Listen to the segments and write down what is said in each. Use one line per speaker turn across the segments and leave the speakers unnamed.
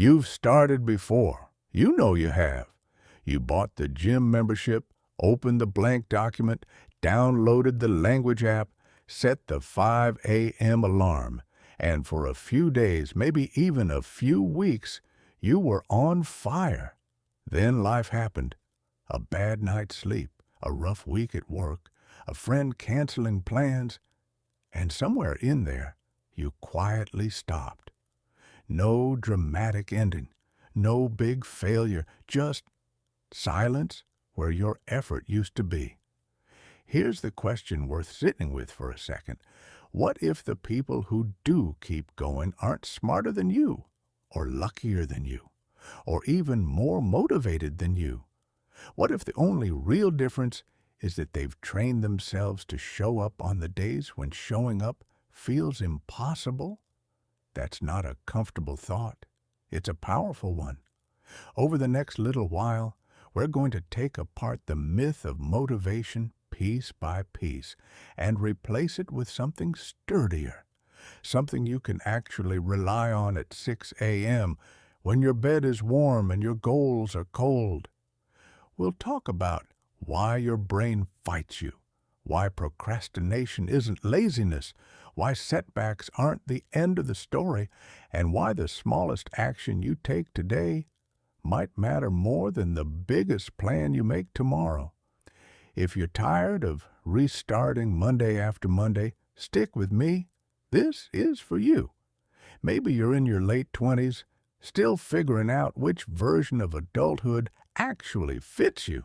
You've started before. You know you have. You bought the gym membership, opened the blank document, downloaded the language app, set the 5 a.m. alarm, and for a few days, maybe even a few weeks, you were on fire. Then life happened. A bad night's sleep, a rough week at work, a friend canceling plans, and somewhere in there, you quietly stopped. No dramatic ending, no big failure, just silence where your effort used to be. Here's the question worth sitting with for a second. What if the people who do keep going aren't smarter than you, or luckier than you, or even more motivated than you? What if the only real difference is that they've trained themselves to show up on the days when showing up feels impossible? That's not a comfortable thought. It's a powerful one. Over the next little while, we're going to take apart the myth of motivation piece by piece and replace it with something sturdier, something you can actually rely on at 6 a.m. when your bed is warm and your goals are cold. We'll talk about why your brain fights you, why procrastination isn't laziness, why setbacks aren't the end of the story, and why the smallest action you take today might matter more than the biggest plan you make tomorrow. If you're tired of restarting Monday after Monday, stick with me. This is for you. Maybe you're in your late 20s, still figuring out which version of adulthood actually fits you.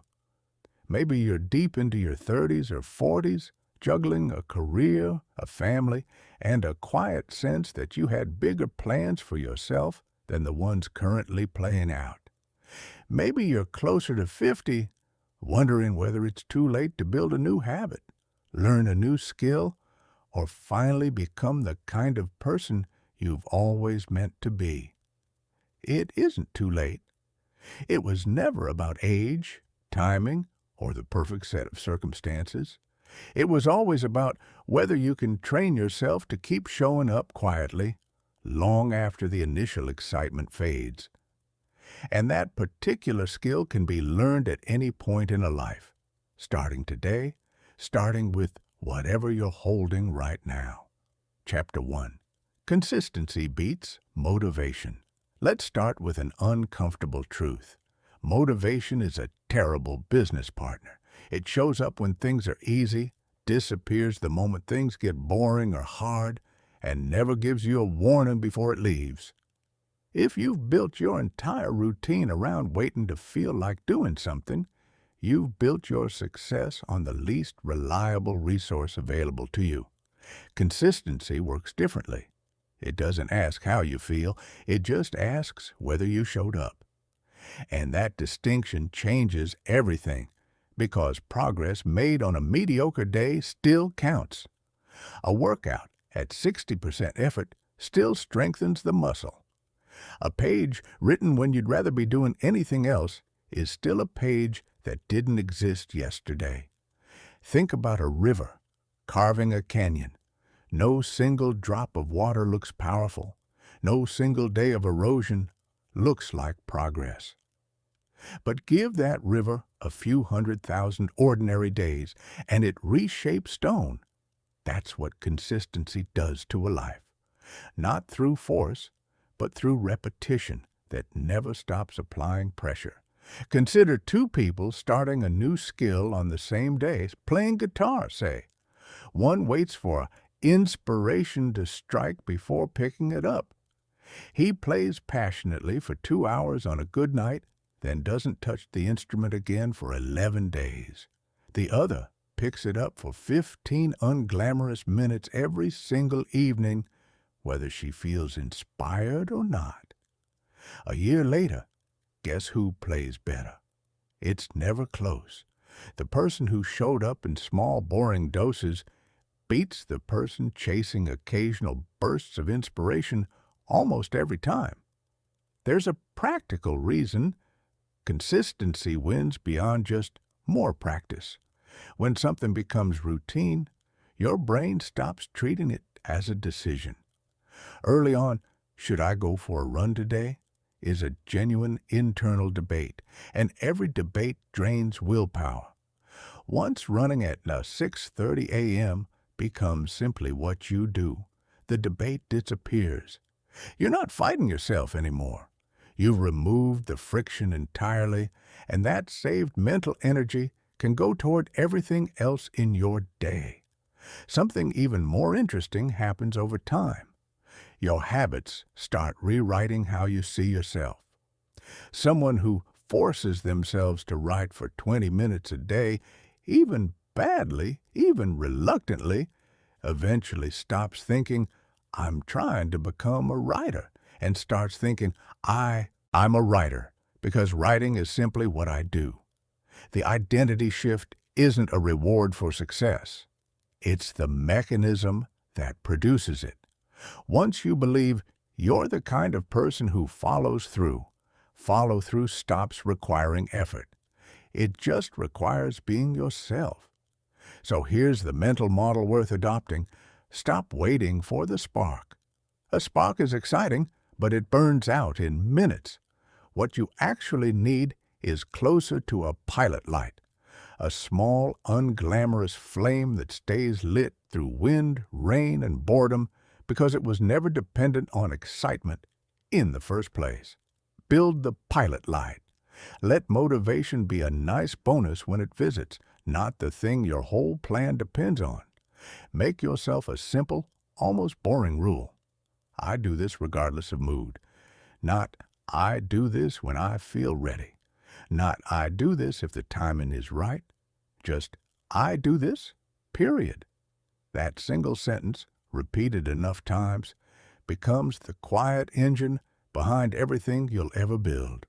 Maybe you're deep into your 30s or 40s, juggling a career, a family, and a quiet sense that you had bigger plans for yourself than the ones currently playing out. Maybe you're closer to 50, wondering whether it's too late to build a new habit, learn a new skill, or finally become the kind of person you've always meant to be. It isn't too late. It was never about age, timing, or the perfect set of circumstances. It was always about whether you can train yourself to keep showing up quietly long after the initial excitement fades. And that particular skill can be learned at any point in a life, starting today, starting with whatever you're holding right now. Chapter 1. Consistency beats motivation. Let's start with an uncomfortable truth. Motivation is a terrible business partner. It shows up when things are easy, disappears the moment things get boring or hard, and never gives you a warning before it leaves. If you've built your entire routine around waiting to feel like doing something, you've built your success on the least reliable resource available to you. Consistency works differently. It doesn't ask how you feel, it just asks whether you showed up. And that distinction changes everything, because progress made on a mediocre day still counts. A workout at 60% effort still strengthens the muscle. A page written when you'd rather be doing anything else is still a page that didn't exist yesterday. Think about a river carving a canyon. No single drop of water looks powerful. No single day of erosion looks like progress. But give that river a few 100,000 ordinary days, and it reshapes stone. That's what consistency does to a life. Not through force, but through repetition that never stops applying pressure. Consider two people starting a new skill on the same day, playing guitar, say. One waits for inspiration to strike before picking it up. He plays passionately for 2 hours on a good night, then doesn't touch the instrument again for 11 days. The other picks it up for 15 unglamorous minutes every single evening, whether she feels inspired or not. A year later, guess who plays better? It's never close. The person who showed up in small, boring doses beats the person chasing occasional bursts of inspiration almost every time. There's a practical reason. Consistency wins beyond just more practice. When something becomes routine, your brain stops treating it as a decision. Early on, should I go for a run today? is a genuine internal debate, and every debate drains willpower. Once running at 6:30 a.m. becomes simply what you do, the debate disappears. You're not fighting yourself anymore. You've removed the friction entirely, and that saved mental energy can go toward everything else in your day. Something even more interesting happens over time. Your habits start rewriting how you see yourself. Someone who forces themselves to write for 20 minutes a day, even badly, even reluctantly, eventually stops thinking, I'm trying to become a writer, and starts thinking, I'm a writer, because writing is simply what I do. The identity shift isn't a reward for success. It's the mechanism that produces it. Once you believe you're the kind of person who follows through, follow-through stops requiring effort. It just requires being yourself. So here's the mental model worth adopting. Stop waiting for the spark. A spark is exciting, but it burns out in minutes. What you actually need is closer to a pilot light, a small, unglamorous flame that stays lit through wind, rain, and boredom because it was never dependent on excitement in the first place. Build the pilot light. Let motivation be a nice bonus when it visits, not the thing your whole plan depends on. Make yourself a simple, almost boring rule. I do this regardless of mood. Not, I do this when I feel ready. Not, I do this if the timing is right. Just, I do this, period. That single sentence, repeated enough times, becomes the quiet engine behind everything you'll ever build.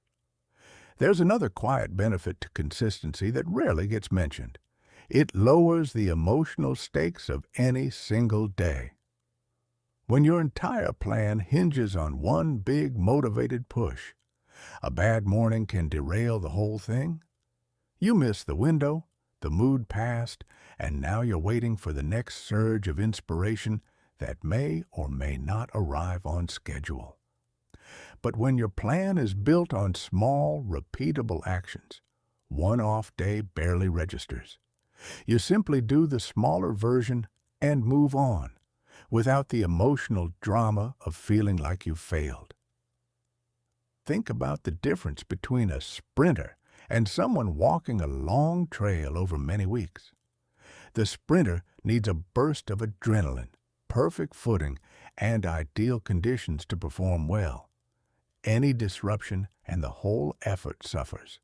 There's another quiet benefit to consistency that rarely gets mentioned. It lowers the emotional stakes of any single day. When your entire plan hinges on one big motivated push, a bad morning can derail the whole thing. You miss the window, the mood passed, and now you're waiting for the next surge of inspiration that may or may not arrive on schedule. But when your plan is built on small, repeatable actions, one off day barely registers. You simply do the smaller version and move on, without the emotional drama of feeling like you've failed. Think about the difference between a sprinter and someone walking a long trail over many weeks. The sprinter needs a burst of adrenaline, perfect footing, and ideal conditions to perform well. Any disruption and the whole effort suffers.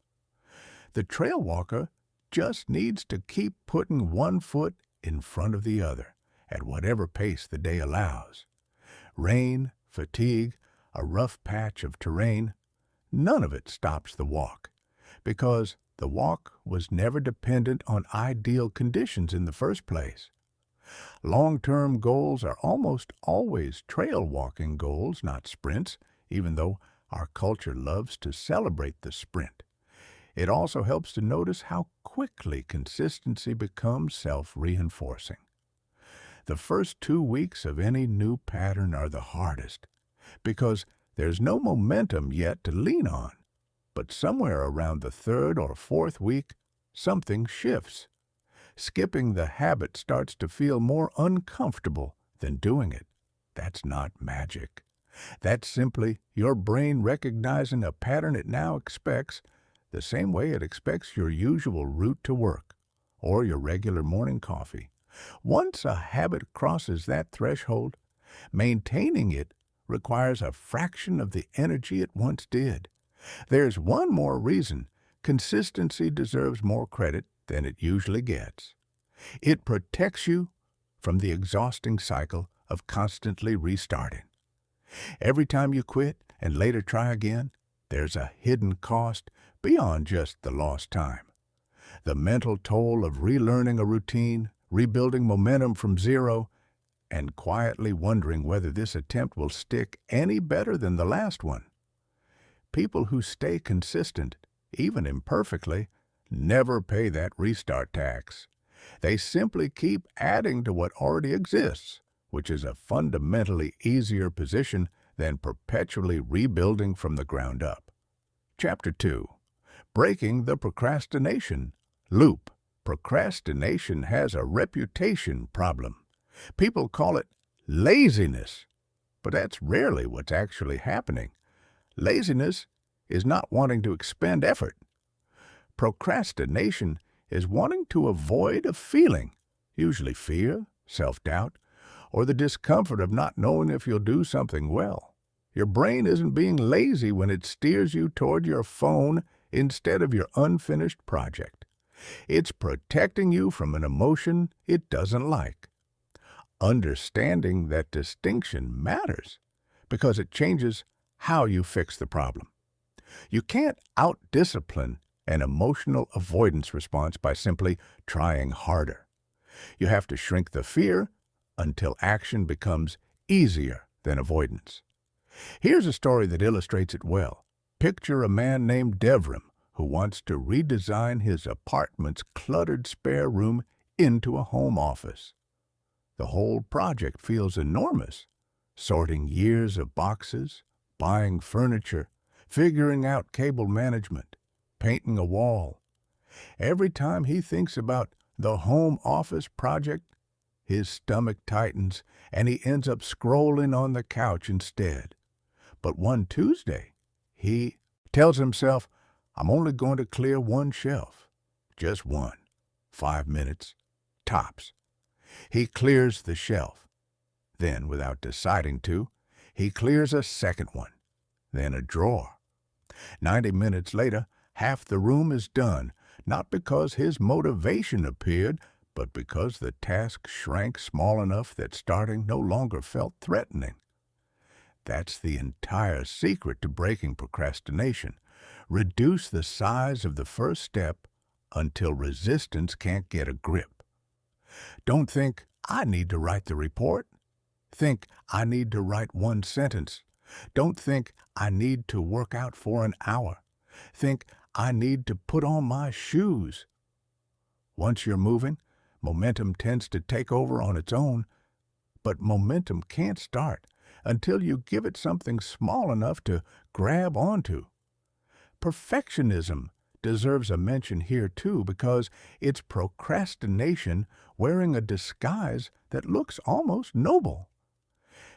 The trail walker just needs to keep putting one foot in front of the other at whatever pace the day allows. Rain, fatigue, a rough patch of terrain, none of it stops the walk, because the walk was never dependent on ideal conditions in the first place. Long-term goals are almost always trail walking goals, not sprints, even though our culture loves to celebrate the sprint. It also helps to notice how quickly consistency becomes self-reinforcing. The first 2 weeks of any new pattern are the hardest, because there's no momentum yet to lean on. But somewhere around the 3rd or 4th week, something shifts. Skipping the habit starts to feel more uncomfortable than doing it. That's not magic. That's simply your brain recognizing a pattern it now expects, the same way it expects your usual route to work or your regular morning coffee. Once a habit crosses that threshold, maintaining it requires a fraction of the energy it once did. There's one more reason consistency deserves more credit than it usually gets. It protects you from the exhausting cycle of constantly restarting. Every time you quit and later try again, there's a hidden cost beyond just the lost time. The mental toll of relearning a routine, rebuilding momentum from zero, and quietly wondering whether this attempt will stick any better than the last one. People who stay consistent, even imperfectly, never pay that restart tax. They simply keep adding to what already exists, which is a fundamentally easier position than perpetually rebuilding from the ground up. Chapter 2. Breaking the procrastination loop. Procrastination has a reputation problem. People call it laziness, but that's rarely what's actually happening. Laziness is not wanting to expend effort. Procrastination is wanting to avoid a feeling, usually fear, self-doubt, or the discomfort of not knowing if you'll do something well. Your brain isn't being lazy when it steers you toward your phone instead of your unfinished project. It's protecting you from an emotion it doesn't like. Understanding that distinction matters because it changes how you fix the problem. You can't out-discipline an emotional avoidance response by simply trying harder. You have to shrink the fear until action becomes easier than avoidance. Here's a story that illustrates it well. Picture a man named Devram who wants to redesign his apartment's cluttered spare room into a home office. The whole project feels enormous. Sorting years of boxes, buying furniture, figuring out cable management, painting a wall. Every time he thinks about the home office project, his stomach tightens and he ends up scrolling on the couch instead. But one Tuesday, he tells himself, I'm only going to clear one shelf. Just one. 5 minutes, tops. He clears the shelf. Then, without deciding to, he clears a second one. Then a drawer. 90 minutes later, half the room is done, not because his motivation appeared, but because the task shrank small enough that starting no longer felt threatening. That's the entire secret to breaking procrastination. Reduce the size of the first step until resistance can't get a grip. Don't think, I need to write the report. Think, I need to write one sentence. Don't think, I need to work out for an hour. Think, I need to put on my shoes. Once you're moving, momentum tends to take over on its own, but momentum can't start until you give it something small enough to grab onto. Perfectionism deserves a mention here too because it's procrastination wearing a disguise that looks almost noble.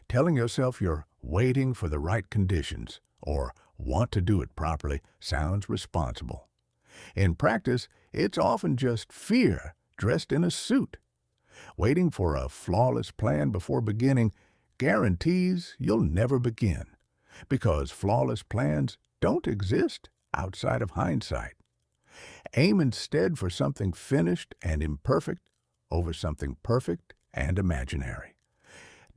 Telling yourself you're waiting for the right conditions or want to do it properly sounds responsible. In practice, it's often just fear dressed in a suit. Waiting for a flawless plan before beginning guarantees you'll never begin, because flawless plans don't exist outside of hindsight. Aim instead for something finished and imperfect over something perfect and imaginary.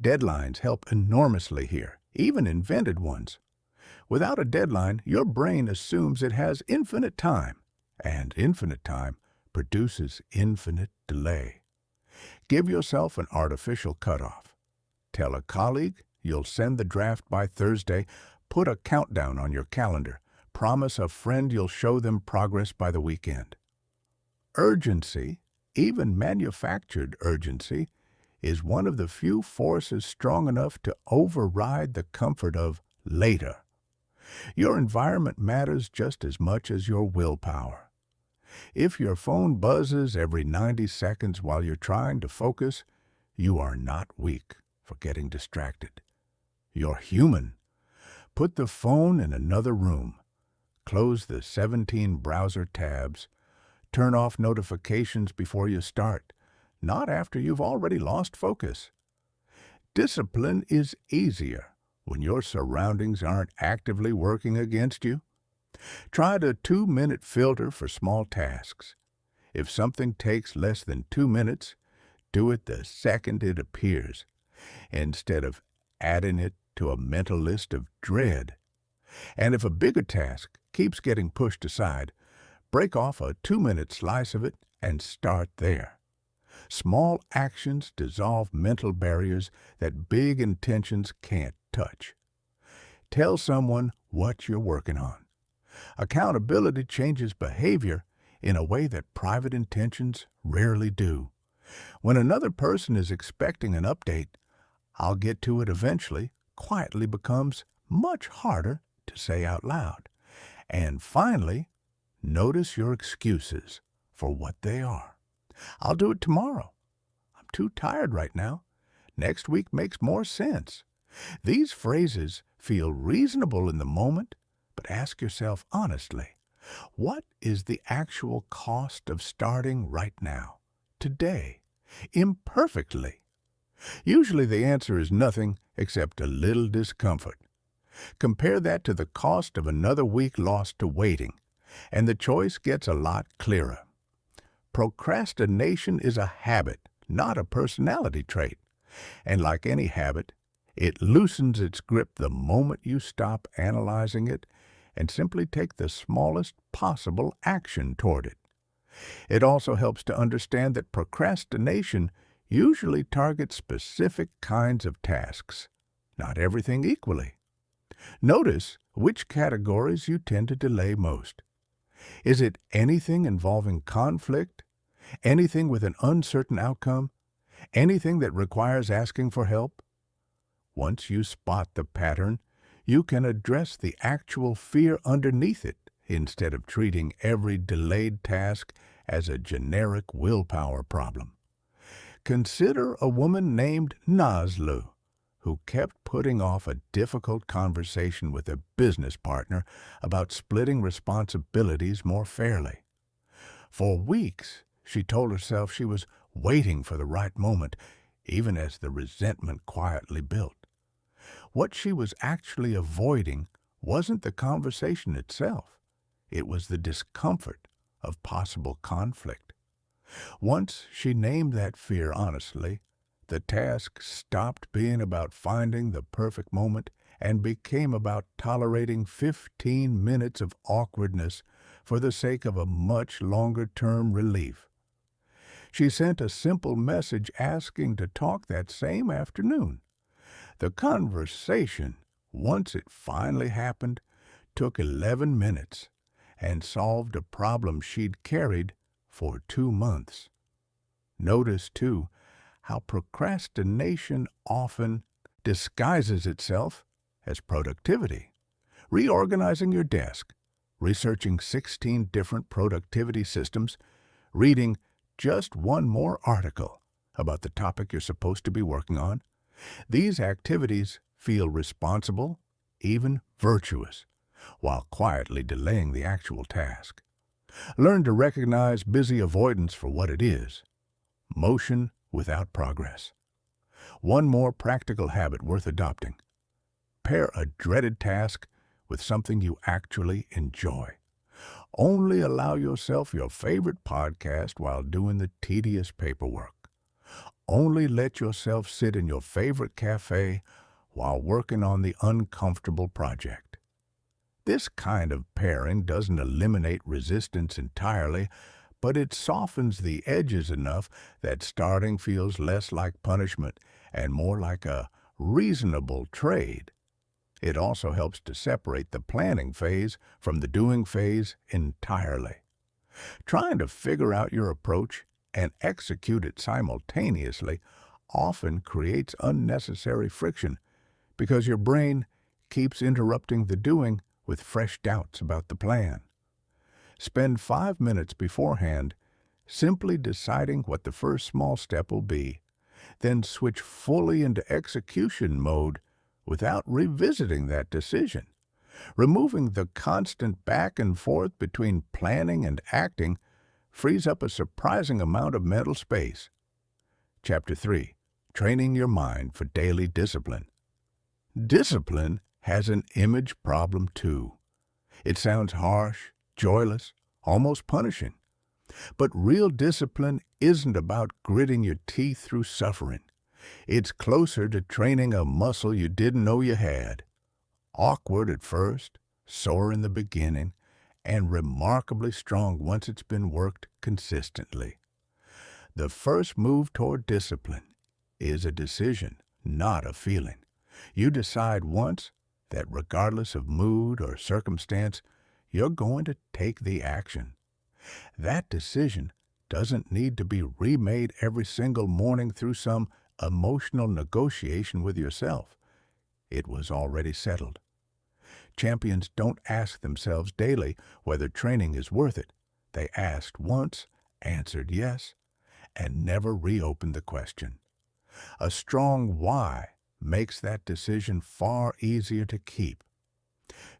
Deadlines help enormously here, even invented ones. Without a deadline, your brain assumes it has infinite time, and infinite time produces infinite delay. Give yourself an artificial cutoff. Tell a colleague you'll send the draft by Thursday. Put a countdown on your calendar. Promise a friend you'll show them progress by the weekend. Urgency, even manufactured urgency, is one of the few forces strong enough to override the comfort of later. Your environment matters just as much as your willpower. If your phone buzzes every 90 seconds while you're trying to focus, you are not weak for getting distracted. You're human. Put the phone in another room. Close the 17 browser tabs. Turn off notifications before you start, not after you've already lost focus. Discipline is easier when your surroundings aren't actively working against you. Try the 2-minute filter for small tasks. If something takes less than 2 minutes, do it the second it appears, instead of adding it to a mental list of dread. And if a bigger task keeps getting pushed aside, break off a 2-minute slice of it and start there. Small actions dissolve mental barriers that big intentions can't touch. Tell someone what you're working on. Accountability changes behavior in a way that private intentions rarely do. When another person is expecting an update, I'll get to it eventually quietly becomes much harder to say out loud. And finally, notice your excuses for what they are. I'll do it tomorrow. I'm too tired right now. Next week makes more sense. These phrases feel reasonable in the moment, but ask yourself honestly, what is the actual cost of starting right now, today, imperfectly? Usually the answer is nothing except a little discomfort. Compare that to the cost of another week lost to waiting, and the choice gets a lot clearer. Procrastination is a habit, not a personality trait. And like any habit, it loosens its grip the moment you stop analyzing it and simply take the smallest possible action toward it. It also helps to understand that procrastination usually targets specific kinds of tasks, not everything equally. Notice which categories you tend to delay most. Is it anything involving conflict? Anything with an uncertain outcome? Anything that requires asking for help? Once you spot the pattern, you can address the actual fear underneath it instead of treating every delayed task as a generic willpower problem. Consider a woman named Nazlu, who kept putting off a difficult conversation with a business partner about splitting responsibilities more fairly. For weeks, she told herself she was waiting for the right moment, even as the resentment quietly built. What she was actually avoiding wasn't the conversation itself. It was the discomfort of possible conflict. Once she named that fear honestly, the task stopped being about finding the perfect moment and became about tolerating 15 minutes of awkwardness for the sake of a much longer-term relief. She sent a simple message asking to talk that same afternoon. The conversation, once it finally happened, took 11 minutes and solved a problem she'd carried for 2 months. Notice, too, how procrastination often disguises itself as productivity. Reorganizing your desk, researching 16 different productivity systems, reading just one more article about the topic you're supposed to be working on. These activities feel responsible, even virtuous, while quietly delaying the actual task. Learn to recognize busy avoidance for what it is: motion without progress. One more practical habit worth adopting: pair a dreaded task with something you actually enjoy. Only allow yourself your favorite podcast while doing the tedious paperwork. Only let yourself sit in your favorite cafe while working on the uncomfortable project. This kind of pairing doesn't eliminate resistance entirely, but it softens the edges enough that starting feels less like punishment and more like a reasonable trade. It also helps to separate the planning phase from the doing phase entirely. Trying to figure out your approach and execute it simultaneously often creates unnecessary friction because your brain keeps interrupting the doing with fresh doubts about the plan. Spend 5 minutes beforehand simply deciding what the first small step will be, then switch fully into execution mode without revisiting that decision. Removing the constant back and forth between planning and acting frees up a surprising amount of mental space. Chapter 3. Training your mind for daily discipline. Discipline has an image problem too. It sounds harsh, joyless, almost punishing. But real discipline isn't about gritting your teeth through suffering. It's closer to training a muscle you didn't know you had. Awkward at first, sore in the beginning, and remarkably strong once it's been worked consistently. The first move toward discipline is a decision, not a feeling. You decide once that regardless of mood or circumstance, you're going to take the action. That decision doesn't need to be remade every single morning through some emotional negotiation with yourself. it was already settled. Champions don't ask themselves daily whether training is worth it. They asked once, answered yes, and never reopened the question. A strong why makes that decision far easier to keep.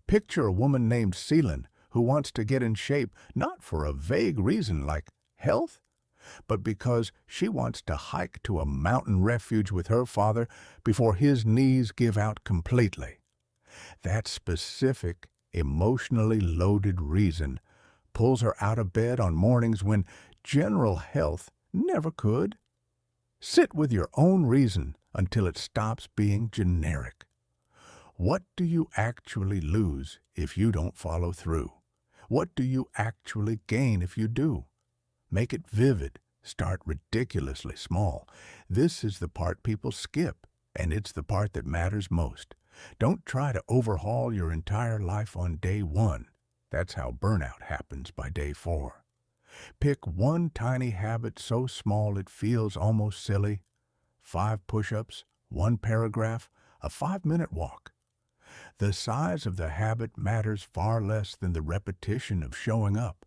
Picture a woman named Celine who wants to get in shape not for a vague reason like health, but because she wants to hike to a mountain refuge with her father before his knees give out completely. That specific, emotionally loaded reason pulls her out of bed on mornings when general health never could. Sit with your own reason until it stops being generic. What do you actually lose if you don't follow through? What do you actually gain if you do? Make it vivid. Start ridiculously small. This is the part people skip, and it's the part that matters most. Don't try to overhaul your entire life on day one. That's how burnout happens by day 4. Pick one tiny habit so small it feels almost silly. 5 push-ups, 1 paragraph, a 5-minute walk. The size of the habit matters far less than the repetition of showing up.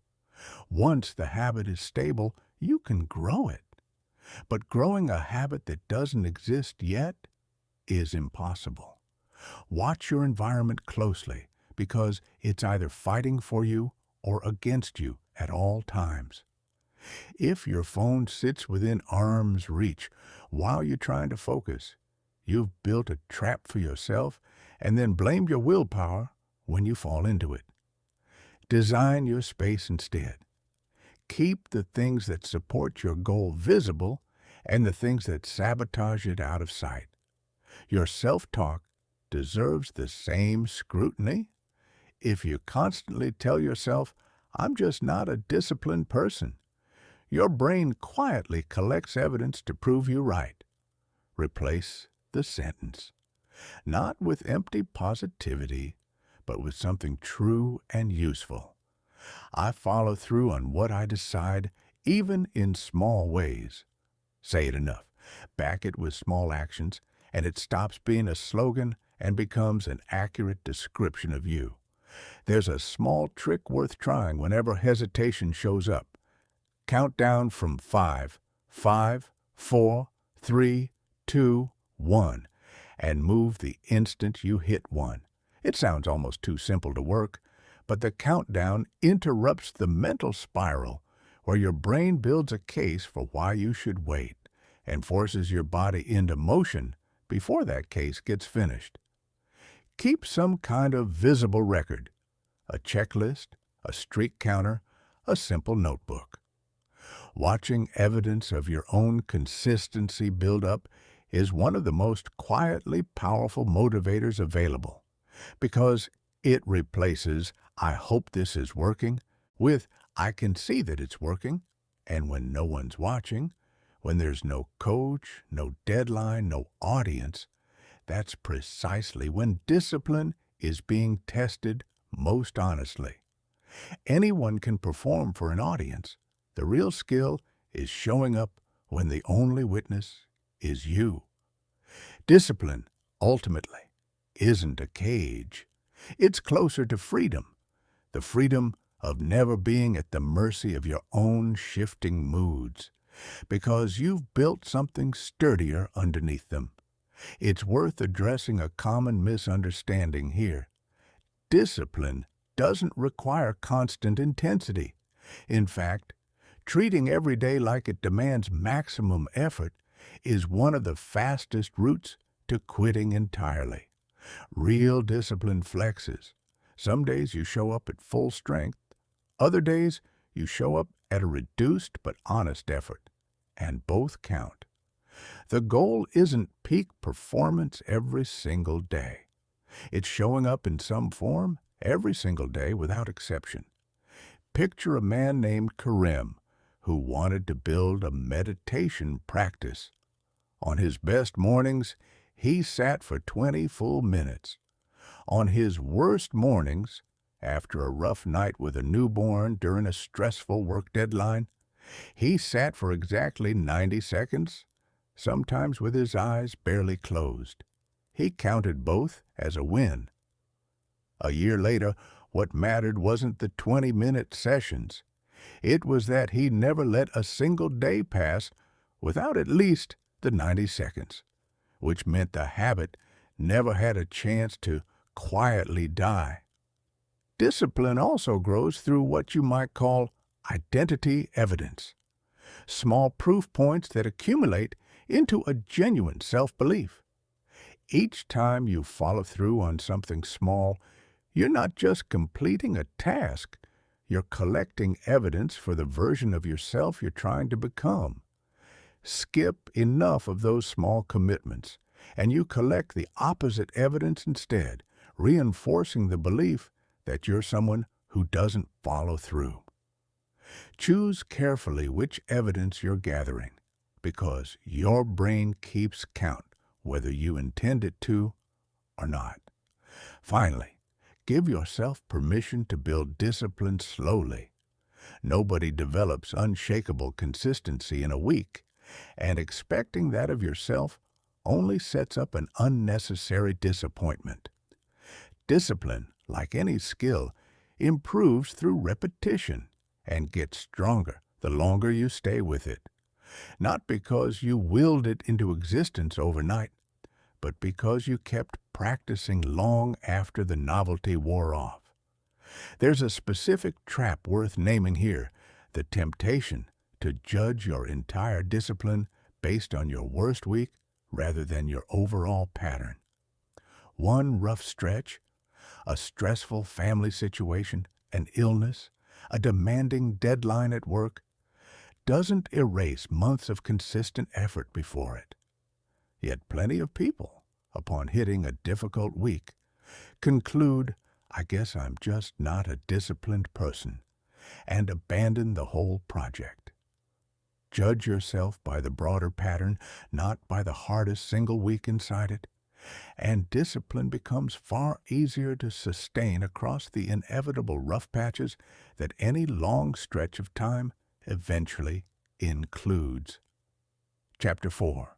Once the habit is stable, you can grow it. But growing a habit that doesn't exist yet is impossible. Watch your environment closely because it's either fighting for you or against you at all times. If your phone sits within arm's reach while you're trying to focus, you've built a trap for yourself and then blame your willpower when you fall into it. Design your space instead. Keep the things that support your goal visible and the things that sabotage it out of sight. Your self-talk deserves the same scrutiny. If you constantly tell yourself, "I'm just not a disciplined person," your brain quietly collects evidence to prove you right. Replace the sentence, not with empty positivity, but with something true and useful. I follow through on what I decide, even in small ways. Say it enough. Back it with small actions, and it stops being a slogan and becomes an accurate description of you. There's a small trick worth trying whenever hesitation shows up. Count down from 5, 5, 4, 3, 2, 1, and move the instant you hit 1. It sounds almost too simple to work, but the countdown interrupts the mental spiral where your brain builds a case for why you should wait and forces your body into motion before that case gets finished. Keep some kind of visible record, a checklist, a streak counter, a simple notebook. Watching evidence of your own consistency build up is one of the most quietly powerful motivators available, because it replaces "I hope this is working" with "I can see that it's working." And when no one's watching, when there's no coach, no deadline, no audience, that's precisely when discipline is being tested most honestly. Anyone can perform for an audience. The real skill is showing up when the only witness is you. Discipline, ultimately, isn't a cage. It's closer to freedom, the freedom of never being at the mercy of your own shifting moods, because you've built something sturdier underneath them. It's worth addressing a common misunderstanding here. Discipline doesn't require constant intensity. In fact, treating every day like it demands maximum effort is one of the fastest routes to quitting entirely. Real discipline flexes. Some days you show up at full strength. Other days you show up at a reduced but honest effort. And both count. The goal isn't peak performance every single day. It's showing up in some form every single day without exception. Picture a man named Karim who wanted to build a meditation practice. On his best mornings, he sat for 20 full minutes. On his worst mornings, after a rough night with a newborn during a stressful work deadline, he sat for exactly 90 seconds, sometimes with his eyes barely closed. he counted both as a win. A year later, what mattered wasn't the 20-minute sessions. It was that he never let a single day pass without at least the 90 seconds, which meant the habit never had a chance to quietly die. Discipline also grows through what you might call identity evidence, small proof points that accumulate into a genuine self-belief. Each time you follow through on something small, you're not just completing a task, you're collecting evidence for the version of yourself you're trying to become. Skip enough of those small commitments, and you collect the opposite evidence instead, reinforcing the belief that you're someone who doesn't follow through. Choose carefully which evidence you're gathering, because your brain keeps count whether you intend it to or not. Finally, give yourself permission to build discipline slowly. Nobody develops unshakable consistency in a week, and expecting that of yourself only sets up an unnecessary disappointment. Discipline, like any skill, improves through repetition and gets stronger the longer you stay with it. Not because you willed it into existence overnight, but because you kept practicing long after the novelty wore off. There's a specific trap worth naming here, the temptation to judge your entire discipline based on your worst week rather than your overall pattern. One rough stretch, a stressful family situation, an illness, a demanding deadline at work, doesn't erase months of consistent effort before it. Yet plenty of people, upon hitting a difficult week, conclude, I guess I'm just not a disciplined person, and abandon the whole project. Judge yourself by the broader pattern, not by the hardest single week inside it, and discipline becomes far easier to sustain across the inevitable rough patches that any long stretch of time eventually includes. Chapter 4.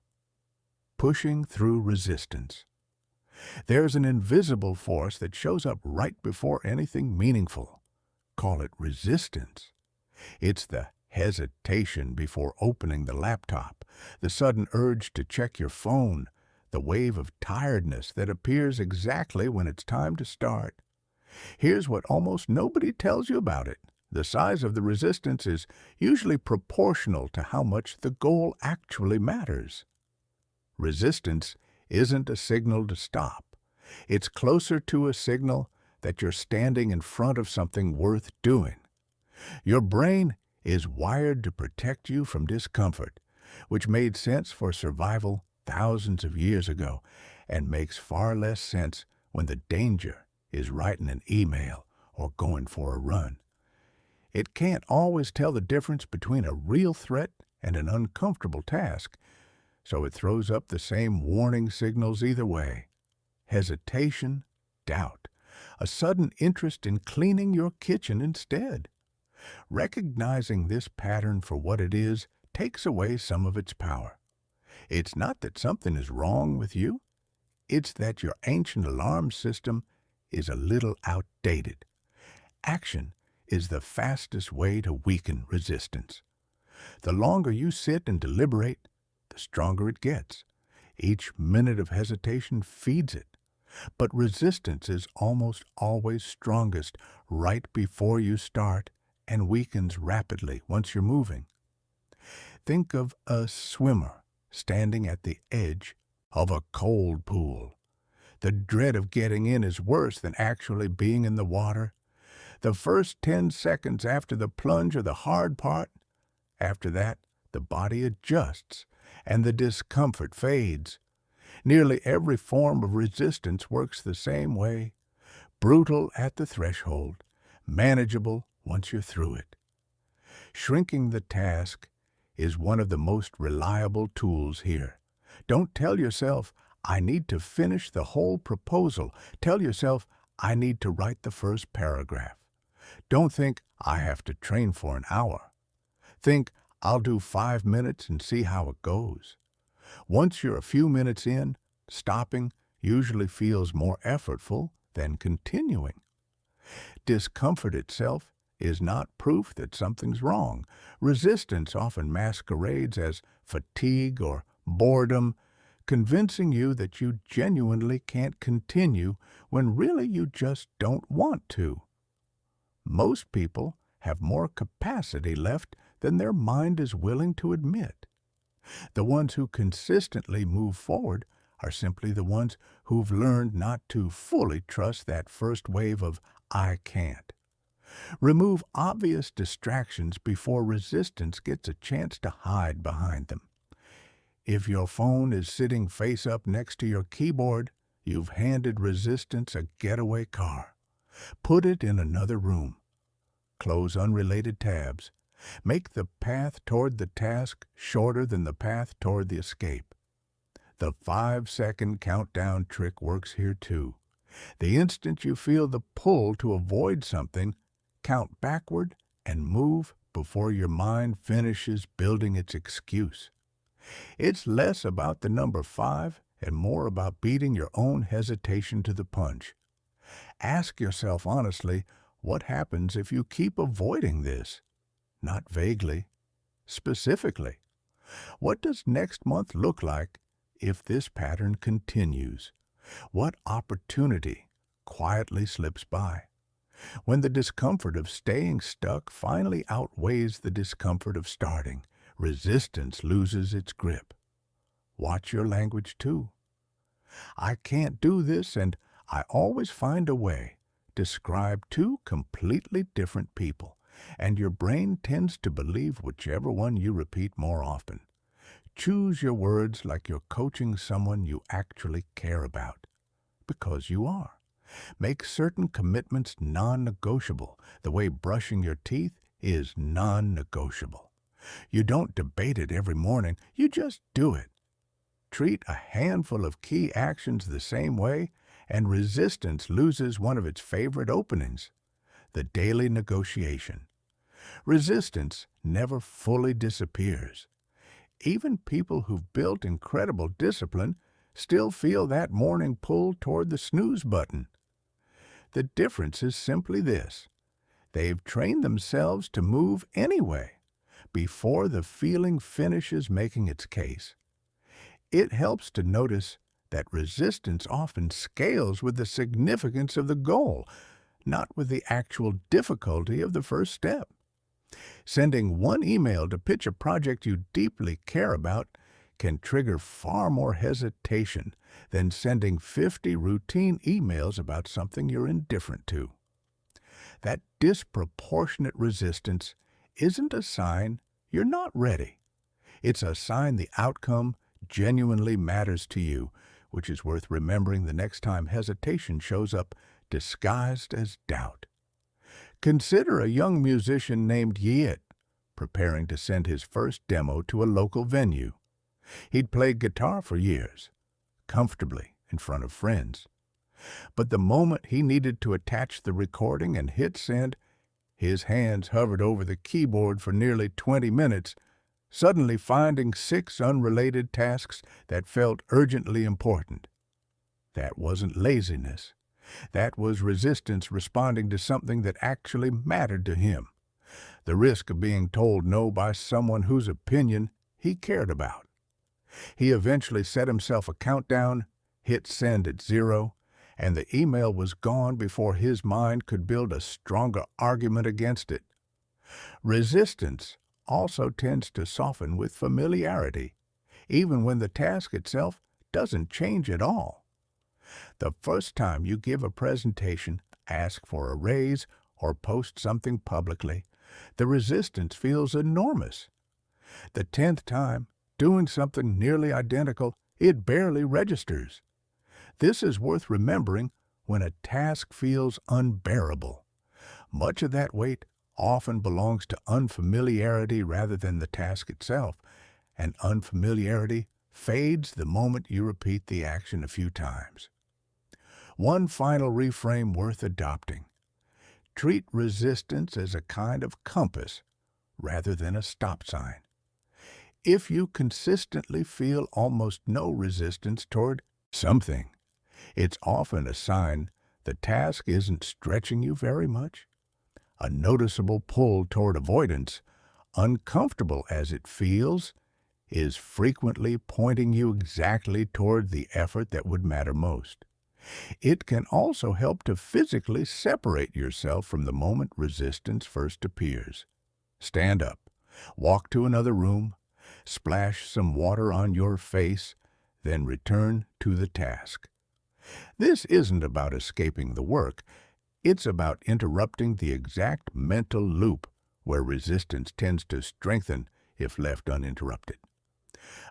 Pushing through resistance. There's an invisible force that shows up right before anything meaningful. Call it resistance. It's the hesitation before opening the laptop, the sudden urge to check your phone, the wave of tiredness that appears exactly when it's time to start. Here's what almost nobody tells you about it. The size of the resistance is usually proportional to how much the goal actually matters. Resistance isn't a signal to stop. It's closer to a signal that you're standing in front of something worth doing. Your brain is wired to protect you from discomfort, which made sense for survival thousands of years ago and makes far less sense when the danger is writing an email or going for a run. It can't always tell the difference between a real threat and an uncomfortable task, so it throws up the same warning signals either way. Hesitation, doubt, a sudden interest in cleaning your kitchen instead. Recognizing this pattern for what it is takes away some of its power. It's not that something is wrong with you. It's that your ancient alarm system is a little outdated. Action is the fastest way to weaken resistance. The longer you sit and deliberate, the stronger it gets. Each minute of hesitation feeds it. But resistance is almost always strongest right before you start and weakens rapidly once you're moving. Think of a swimmer standing at the edge of a cold pool. The dread of getting in is worse than actually being in the water. The first 10 seconds after the plunge are the hard part. After that, the body adjusts and the discomfort fades. Nearly every form of resistance works the same way. Brutal at the threshold, manageable once you're through it. Shrinking the task is one of the most reliable tools here. Don't tell yourself, I need to finish the whole proposal. Tell yourself, I need to write the first paragraph. Don't think, I have to train for an hour. Think, I'll do 5 minutes and see how it goes. Once you're a few minutes in, stopping usually feels more effortful than continuing. Discomfort itself is not proof that something's wrong. Resistance often masquerades as fatigue or boredom, convincing you that you genuinely can't continue when really you just don't want to. Most people have more capacity left than their mind is willing to admit. The ones who consistently move forward are simply the ones who've learned not to fully trust that first wave of "I can't." Remove obvious distractions before resistance gets a chance to hide behind them. If your phone is sitting face up next to your keyboard, you've handed resistance a getaway car. Put it in another room. Close unrelated tabs. Make the path toward the task shorter than the path toward the escape. The 5-second countdown trick works here too. The instant you feel the pull to avoid something, count backward and move before your mind finishes building its excuse. It's less about the number 5 and more about beating your own hesitation to the punch. Ask yourself honestly, what happens if you keep avoiding this? Not vaguely, specifically. What does next month look like if this pattern continues? What opportunity quietly slips by? When the discomfort of staying stuck finally outweighs the discomfort of starting, resistance loses its grip. Watch your language too. "I can't do this," and "I always find a way" describe two completely different people, and your brain tends to believe whichever one you repeat more often. Choose your words like you're coaching someone you actually care about, because you are. Make certain commitments non-negotiable, the way brushing your teeth is non-negotiable. You don't debate it every morning, you just do it. Treat a handful of key actions the same way, and resistance loses one of its favorite openings, the daily negotiation. Resistance never fully disappears. Even people who've built incredible discipline still feel that morning pull toward the snooze button. The difference is simply this: they've trained themselves to move anyway, before the feeling finishes making its case. It helps to notice that resistance often scales with the significance of the goal, not with the actual difficulty of the first step. Sending one email to pitch a project you deeply care about can trigger far more hesitation than sending 50 routine emails about something you're indifferent to. That disproportionate resistance isn't a sign you're not ready. It's a sign the outcome genuinely matters to you, which is worth remembering the next time hesitation shows up disguised as doubt. Consider a young musician named Yit preparing to send his first demo to a local venue. He'd played guitar for years, comfortably in front of friends. But the moment he needed to attach the recording and hit send, his hands hovered over the keyboard for nearly 20 minutes, suddenly finding 6 unrelated tasks that felt urgently important. That wasn't laziness. That was resistance responding to something that actually mattered to him. The risk of being told no by someone whose opinion he cared about. He eventually set himself a countdown, hit send at 0, and the email was gone before his mind could build a stronger argument against it. Resistance also tends to soften with familiarity, even when the task itself doesn't change at all. The first time you give a presentation, ask for a raise, or post something publicly, the resistance feels enormous. The 10th time, doing something nearly identical, it barely registers. This is worth remembering when a task feels unbearable. Much of that weight often belongs to unfamiliarity rather than the task itself, and unfamiliarity fades the moment you repeat the action a few times. One final reframe worth adopting. Treat resistance as a kind of compass rather than a stop sign. If you consistently feel almost no resistance toward something, It's often a sign the task isn't stretching you very much. A noticeable pull toward avoidance, uncomfortable as it feels, is frequently pointing you exactly toward the effort that would matter most. It can also help to physically separate yourself from the moment resistance first appears. Stand up, walk to another room, splash some water on your face, then return to the task. This isn't about escaping the work. It's about interrupting the exact mental loop where resistance tends to strengthen if left uninterrupted.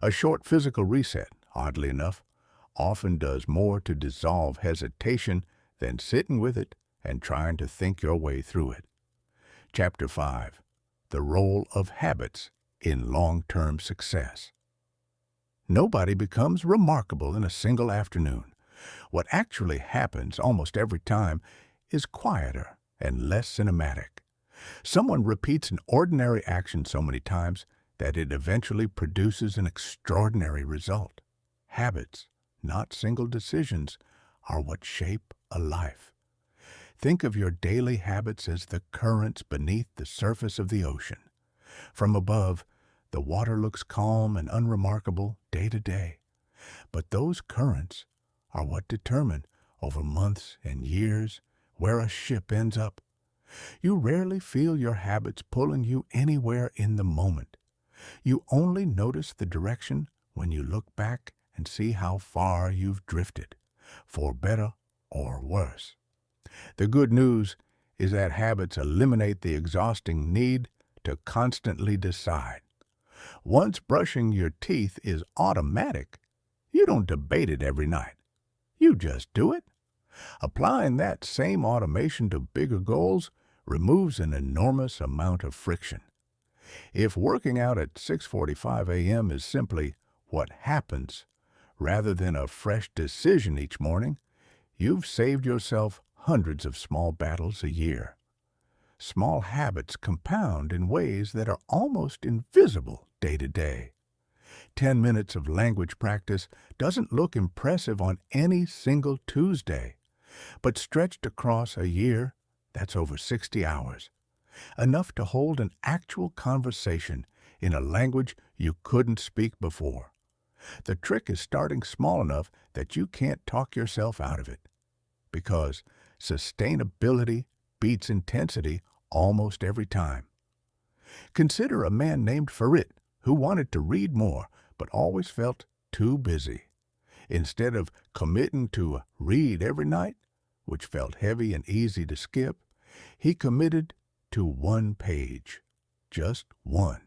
A short physical reset, oddly enough, often does more to dissolve hesitation than sitting with it and trying to think your way through it. Chapter 5. The Role of Habits in Long-Term Success. Nobody becomes remarkable in a single afternoon. What actually happens almost every time is quieter and less cinematic. Someone repeats an ordinary action so many times that it eventually produces an extraordinary result. Habits, not single decisions, are what shape a life. Think of your daily habits as the currents beneath the surface of the ocean. From above, the water looks calm and unremarkable day to day. But those currents are what determine, over months and years, where a ship ends up. You rarely feel your habits pulling you anywhere in the moment. You only notice the direction when you look back and see how far you've drifted, for better or worse. The good news is that habits eliminate the exhausting need to constantly decide. Once brushing your teeth is automatic, you don't debate it every night. You just do it. Applying that same automation to bigger goals removes an enormous amount of friction. If working out at 6:45 a.m. is simply what happens, rather than a fresh decision each morning, you've saved yourself hundreds of small battles a year. Small habits compound in ways that are almost invisible day to day. 10 minutes of language practice doesn't look impressive on any single Tuesday, but stretched across a year, that's over 60 hours. Enough to hold an actual conversation in a language you couldn't speak before. The trick is starting small enough that you can't talk yourself out of it, because sustainability beats intensity almost every time. Consider a man named Farid who wanted to read more but always felt too busy. Instead of committing to read every night, which felt heavy and easy to skip, he committed to one page. Just one.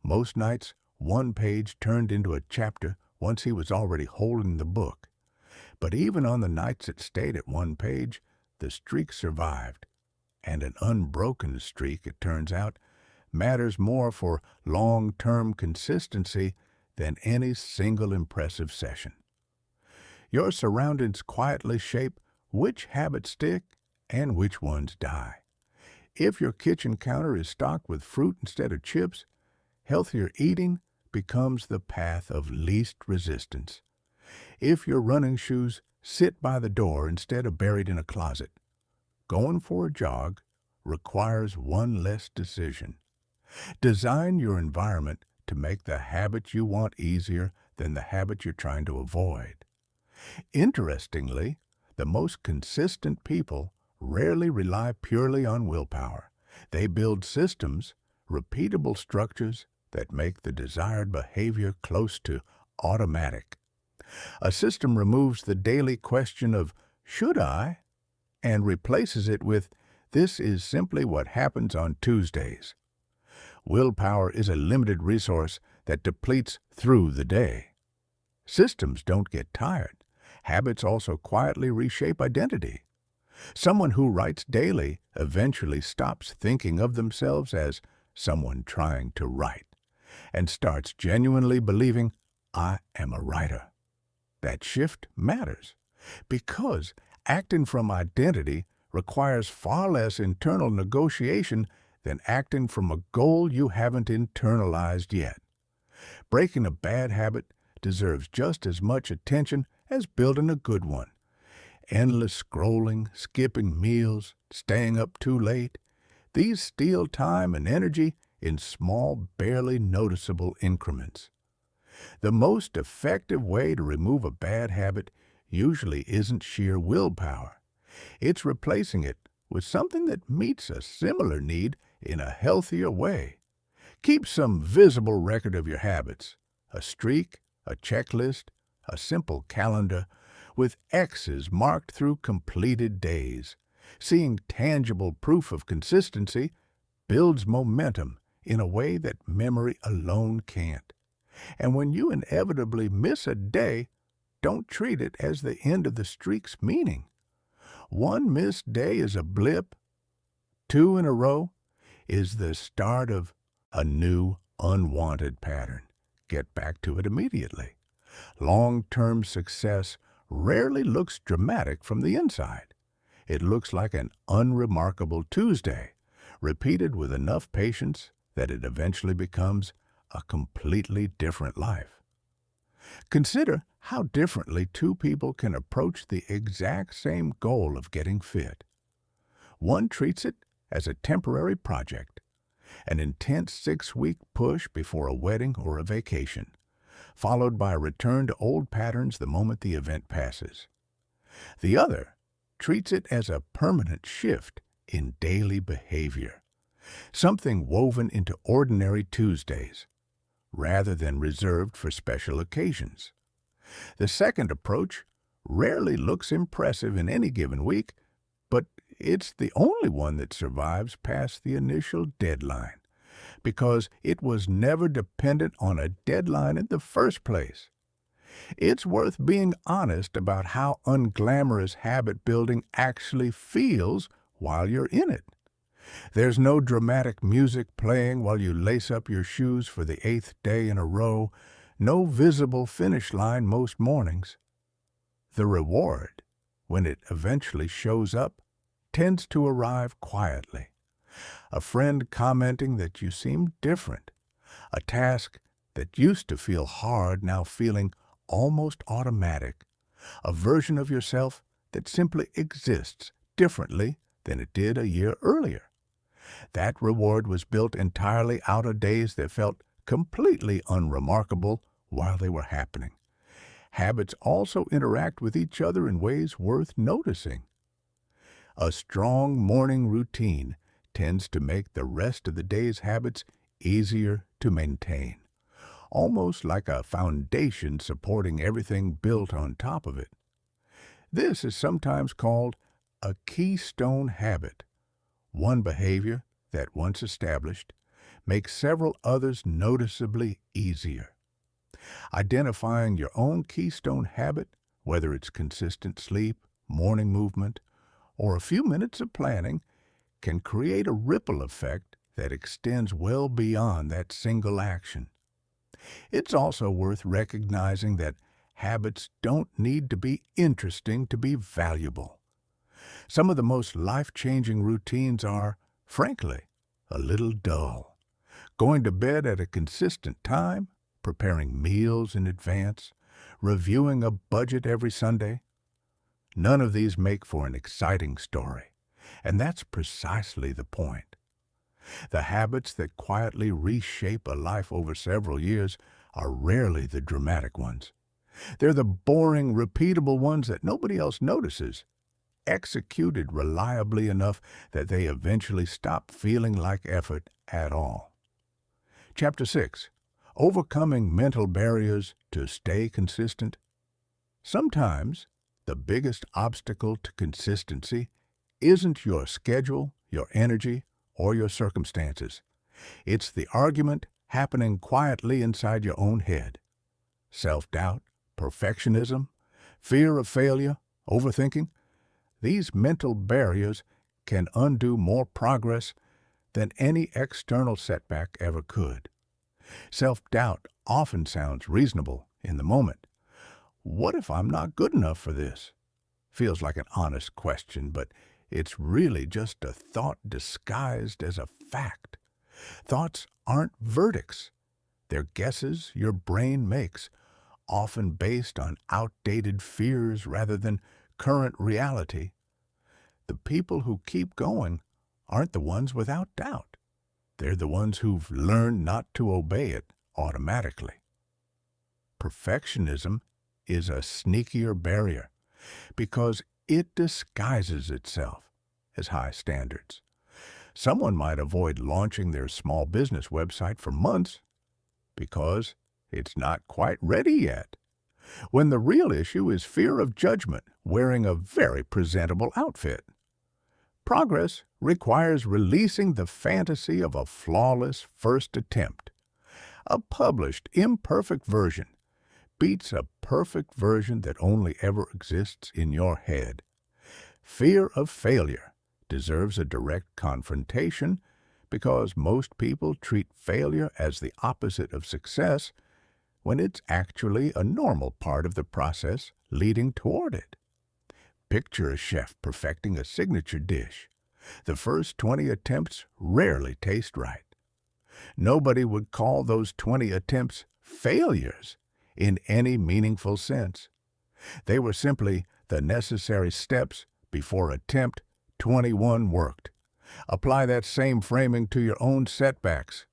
Most nights, one page turned into a chapter once he was already holding the book. But even on the nights it stayed at one page, the streak survived. And an unbroken streak, it turns out, matters more for long-term consistency than any single impressive session. Your surroundings quietly shape which habits stick and which ones die. If your kitchen counter is stocked with fruit instead of chips, healthier eating becomes the path of least resistance. If your running shoes sit by the door instead of buried in a closet, going for a jog requires one less decision. Design your environment to make the habit you want easier than the habit you're trying to avoid. Interestingly, the most consistent people rarely rely purely on willpower. They build systems, repeatable structures that make the desired behavior close to automatic. A system removes the daily question of, should I? And replaces it with, this is simply what happens on Tuesdays. Willpower is a limited resource that depletes through the day. Systems don't get tired. Habits also quietly reshape identity. Someone who writes daily eventually stops thinking of themselves as someone trying to write and starts genuinely believing, I am a writer. That shift matters because acting from identity requires far less internal negotiation than acting from a goal you haven't internalized yet. Breaking a bad habit deserves just as much attention as building a good one. Endless scrolling, skipping meals, staying up too late, these steal time and energy in small, barely noticeable increments. The most effective way to remove a bad habit usually isn't sheer willpower. It's replacing it with something that meets a similar need in a healthier way. Keep some visible record of your habits, a streak, a checklist, a simple calendar with X's marked through completed days. Seeing tangible proof of consistency builds momentum in a way that memory alone can't. And when you inevitably miss a day, don't treat it as the end of the streak's meaning. One missed day is a blip. 2 in a row is the start of a new, unwanted pattern. Get back to it immediately. Long-term success rarely looks dramatic from the inside. It looks like an unremarkable Tuesday, repeated with enough patience that it eventually becomes a completely different life. Consider how differently two people can approach the exact same goal of getting fit. One treats it as a temporary project, an intense 6-week push before a wedding or a vacation, followed by a return to old patterns the moment the event passes. The other treats it as a permanent shift in daily behavior, something woven into ordinary Tuesdays, rather than reserved for special occasions. The second approach rarely looks impressive in any given week, but it's the only one that survives past the initial deadline, because it was never dependent on a deadline in the first place. It's worth being honest about how unglamorous habit building actually feels while you're in it. There's no dramatic music playing while you lace up your shoes for the 8th day in a row, no visible finish line most mornings. The reward, when it eventually shows up, tends to arrive quietly. A friend commenting that you seem different, a task that used to feel hard now feeling almost automatic, a version of yourself that simply exists differently than it did a year earlier. That reward was built entirely out of days that felt completely unremarkable while they were happening. Habits also interact with each other in ways worth noticing. A strong morning routine tends to make the rest of the day's habits easier to maintain, almost like a foundation supporting everything built on top of it. This is sometimes called a keystone habit. One behavior that, once established, makes several others noticeably easier. Identifying your own keystone habit, whether it's consistent sleep, morning movement, or a few minutes of planning, can create a ripple effect that extends well beyond that single action. It's also worth recognizing that habits don't need to be interesting to be valuable. Some of the most life-changing routines are, frankly, a little dull. Going to bed at a consistent time, preparing meals in advance, reviewing a budget every Sunday. None of these make for an exciting story, and that's precisely the point. The habits that quietly reshape a life over several years are rarely the dramatic ones. They're the boring, repeatable ones that nobody else notices, executed reliably enough that they eventually stop feeling like effort at all. Chapter 6. Overcoming mental barriers to stay consistent. Sometimes the biggest obstacle to consistency isn't your schedule, your energy, or your circumstances. It's the argument happening quietly inside your own head. Self-doubt, perfectionism, fear of failure, overthinking. These mental barriers can undo more progress than any external setback ever could. Self-doubt often sounds reasonable in the moment. What if I'm not good enough for this? Feels like an honest question, but it's really just a thought disguised as a fact. Thoughts aren't verdicts. They're guesses your brain makes, often based on outdated fears rather than current reality, the people who keep going aren't the ones without doubt. They're the ones who've learned not to obey it automatically. Perfectionism is a sneakier barrier because it disguises itself as high standards. Someone might avoid launching their small business website for months because it's not quite ready yet, when the real issue is fear of judgment wearing a very presentable outfit. Progress requires releasing the fantasy of a flawless first attempt. A published, imperfect version beats a perfect version that only ever exists in your head. Fear of failure deserves a direct confrontation because most people treat failure as the opposite of success when it's actually a normal part of the process leading toward it. Picture a chef perfecting a signature dish. The first 20 attempts rarely taste right. Nobody would call those 20 attempts failures in any meaningful sense. They were simply the necessary steps before attempt 21 worked. Apply that same framing to your own setbacks.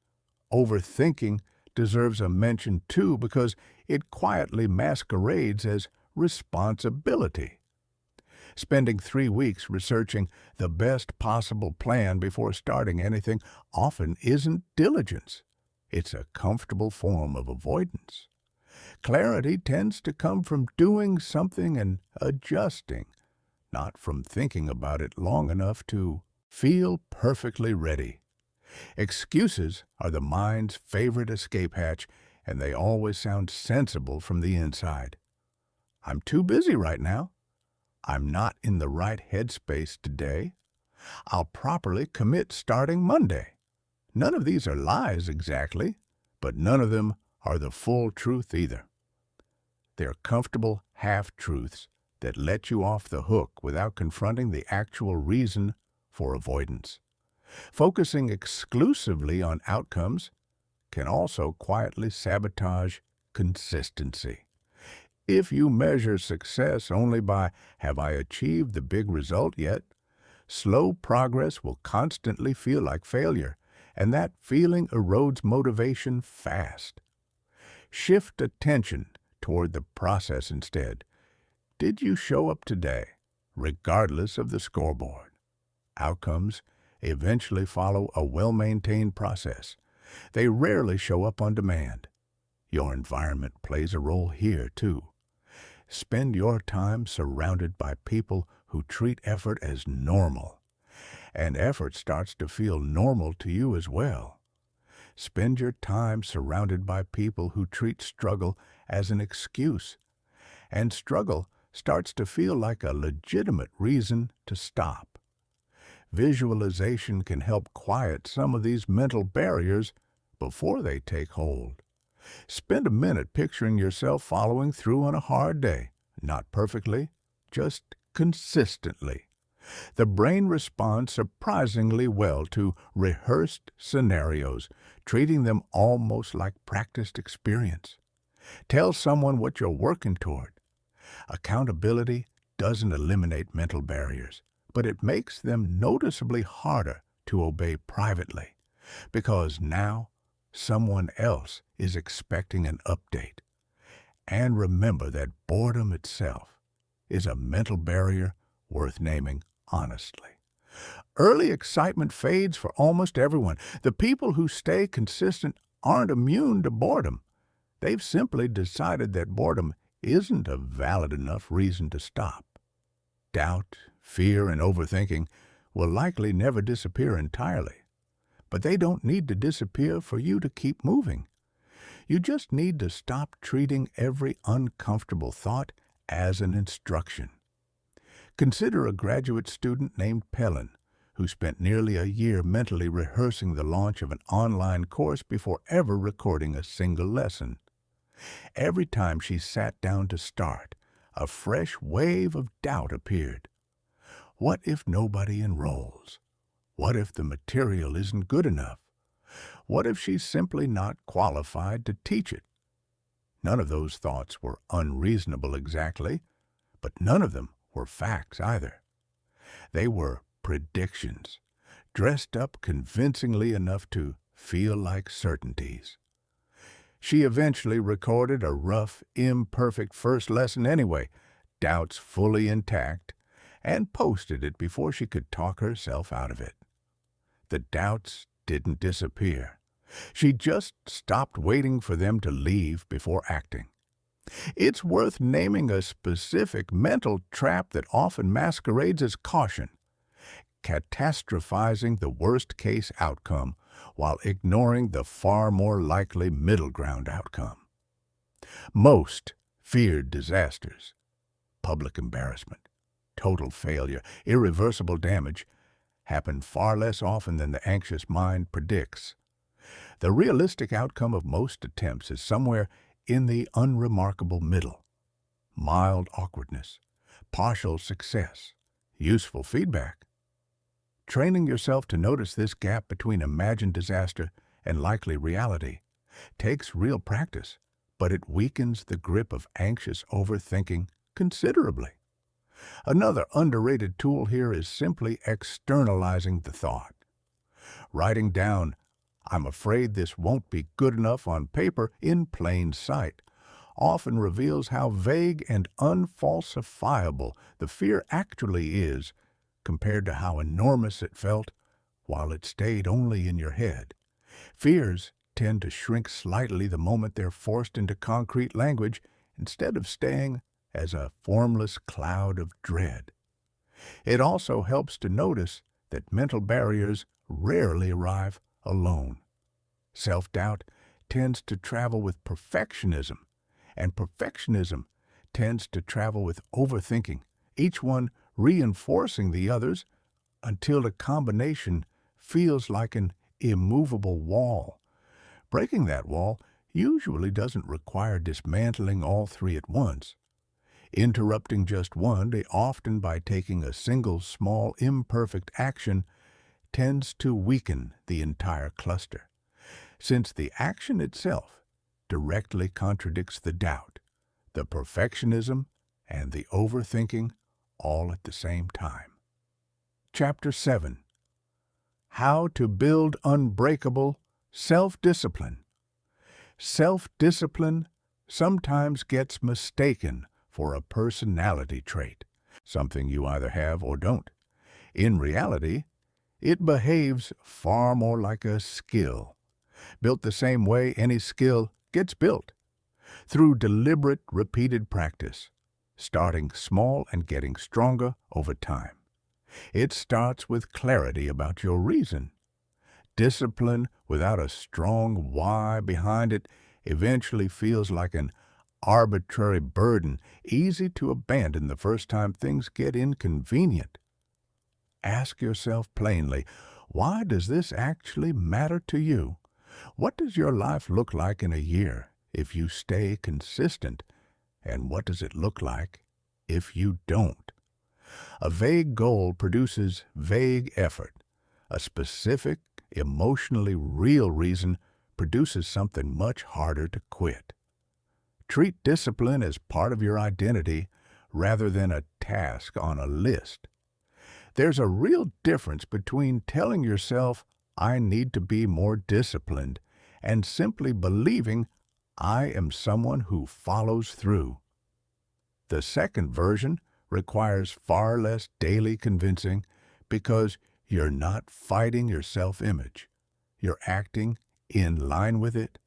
Overthinking deserves a mention too because it quietly masquerades as responsibility. Spending 3 weeks researching the best possible plan before starting anything often isn't diligence. It's a comfortable form of avoidance. Clarity tends to come from doing something and adjusting, not from thinking about it long enough to feel perfectly ready. Excuses are the mind's favorite escape hatch, and they always sound sensible from the inside. I'm too busy right now. I'm not in the right headspace today. I'll properly commit starting Monday. None of these are lies exactly, but none of them are the full truth either. They're comfortable half-truths that let you off the hook without confronting the actual reason for avoidance. Focusing exclusively on outcomes can also quietly sabotage consistency. If you measure success only by "have I achieved the big result yet?", slow progress will constantly feel like failure, and that feeling erodes motivation fast. Shift attention toward the process instead. Did you show up today, regardless of the scoreboard? Outcomes eventually follow a well-maintained process. They rarely show up on demand. Your environment plays a role here, too. Spend your time surrounded by people who treat effort as normal, and effort starts to feel normal to you as well. Spend your time surrounded by people who treat struggle as an excuse, and struggle starts to feel like a legitimate reason to stop. Visualization can help quiet some of these mental barriers before they take hold. Spend a minute picturing yourself following through on a hard day, not perfectly, just consistently. The brain responds surprisingly well to rehearsed scenarios, treating them almost like practiced experience. Tell someone what you're working toward. Accountability doesn't eliminate mental barriers, but it makes them noticeably harder to obey privately, because now someone else is expecting an update. And remember that boredom itself is a mental barrier worth naming honestly. Early excitement fades for almost everyone. The people who stay consistent aren't immune to boredom. They've simply decided that boredom isn't a valid enough reason to stop. Doubt, fear, and overthinking will likely never disappear entirely, but they don't need to disappear for you to keep moving. You just need to stop treating every uncomfortable thought as an instruction. Consider a graduate student named Pelin, who spent nearly a year mentally rehearsing the launch of an online course before ever recording a single lesson. Every time she sat down to start, a fresh wave of doubt appeared. What if nobody enrolls? What if the material isn't good enough? What if she's simply not qualified to teach it? None of those thoughts were unreasonable exactly, but none of them were facts either. They were predictions, dressed up convincingly enough to feel like certainties. She eventually recorded a rough, imperfect first lesson anyway, doubts fully intact, and posted it before she could talk herself out of it. The doubts didn't disappear. She just stopped waiting for them to leave before acting. It's worth naming a specific mental trap that often masquerades as caution, catastrophizing the worst-case outcome while ignoring the far more likely middle ground outcome. Most feared disasters, public embarrassment, total failure, irreversible damage, happen far less often than the anxious mind predicts. The realistic outcome of most attempts is somewhere in the unremarkable middle. Mild awkwardness, partial success, useful feedback. Training yourself to notice this gap between imagined disaster and likely reality takes real practice, but it weakens the grip of anxious overthinking considerably. Another underrated tool here is simply externalizing the thought. Writing down, "I'm afraid this won't be good enough on paper," in plain sight, often reveals how vague and unfalsifiable the fear actually is compared to how enormous it felt while it stayed only in your head. Fears tend to shrink slightly the moment they're forced into concrete language instead of staying as a formless cloud of dread. It also helps to notice that mental barriers rarely arrive alone. Self-doubt tends to travel with perfectionism, and perfectionism tends to travel with overthinking, each one reinforcing the others until the combination feels like an immovable wall. Breaking that wall usually doesn't require dismantling all three at once. Interrupting just one, often by taking a single small imperfect action, tends to weaken the entire cluster, since the action itself directly contradicts the doubt, the perfectionism, and the overthinking all at the same time. Chapter 7. How to Build Unbreakable Self-Discipline. Self-discipline sometimes gets mistaken for a personality trait, something you either have or don't. In reality, it behaves far more like a skill, built the same way any skill gets built, through deliberate, repeated practice, starting small and getting stronger over time. It starts with clarity about your reason. Discipline without a strong why behind it eventually feels like an arbitrary burden, easy to abandon the first time things get inconvenient. Ask yourself plainly, why does this actually matter to you? What does your life look like in a year if you stay consistent? And what does it look like if you don't? A vague goal produces vague effort. A specific, emotionally real reason produces something much harder to quit. Treat discipline as part of your identity rather than a task on a list. There's a real difference between telling yourself, "I need to be more disciplined," and simply believing, "I am someone who follows through." The second version requires far less daily convincing because you're not fighting your self-image. You're acting in line with it.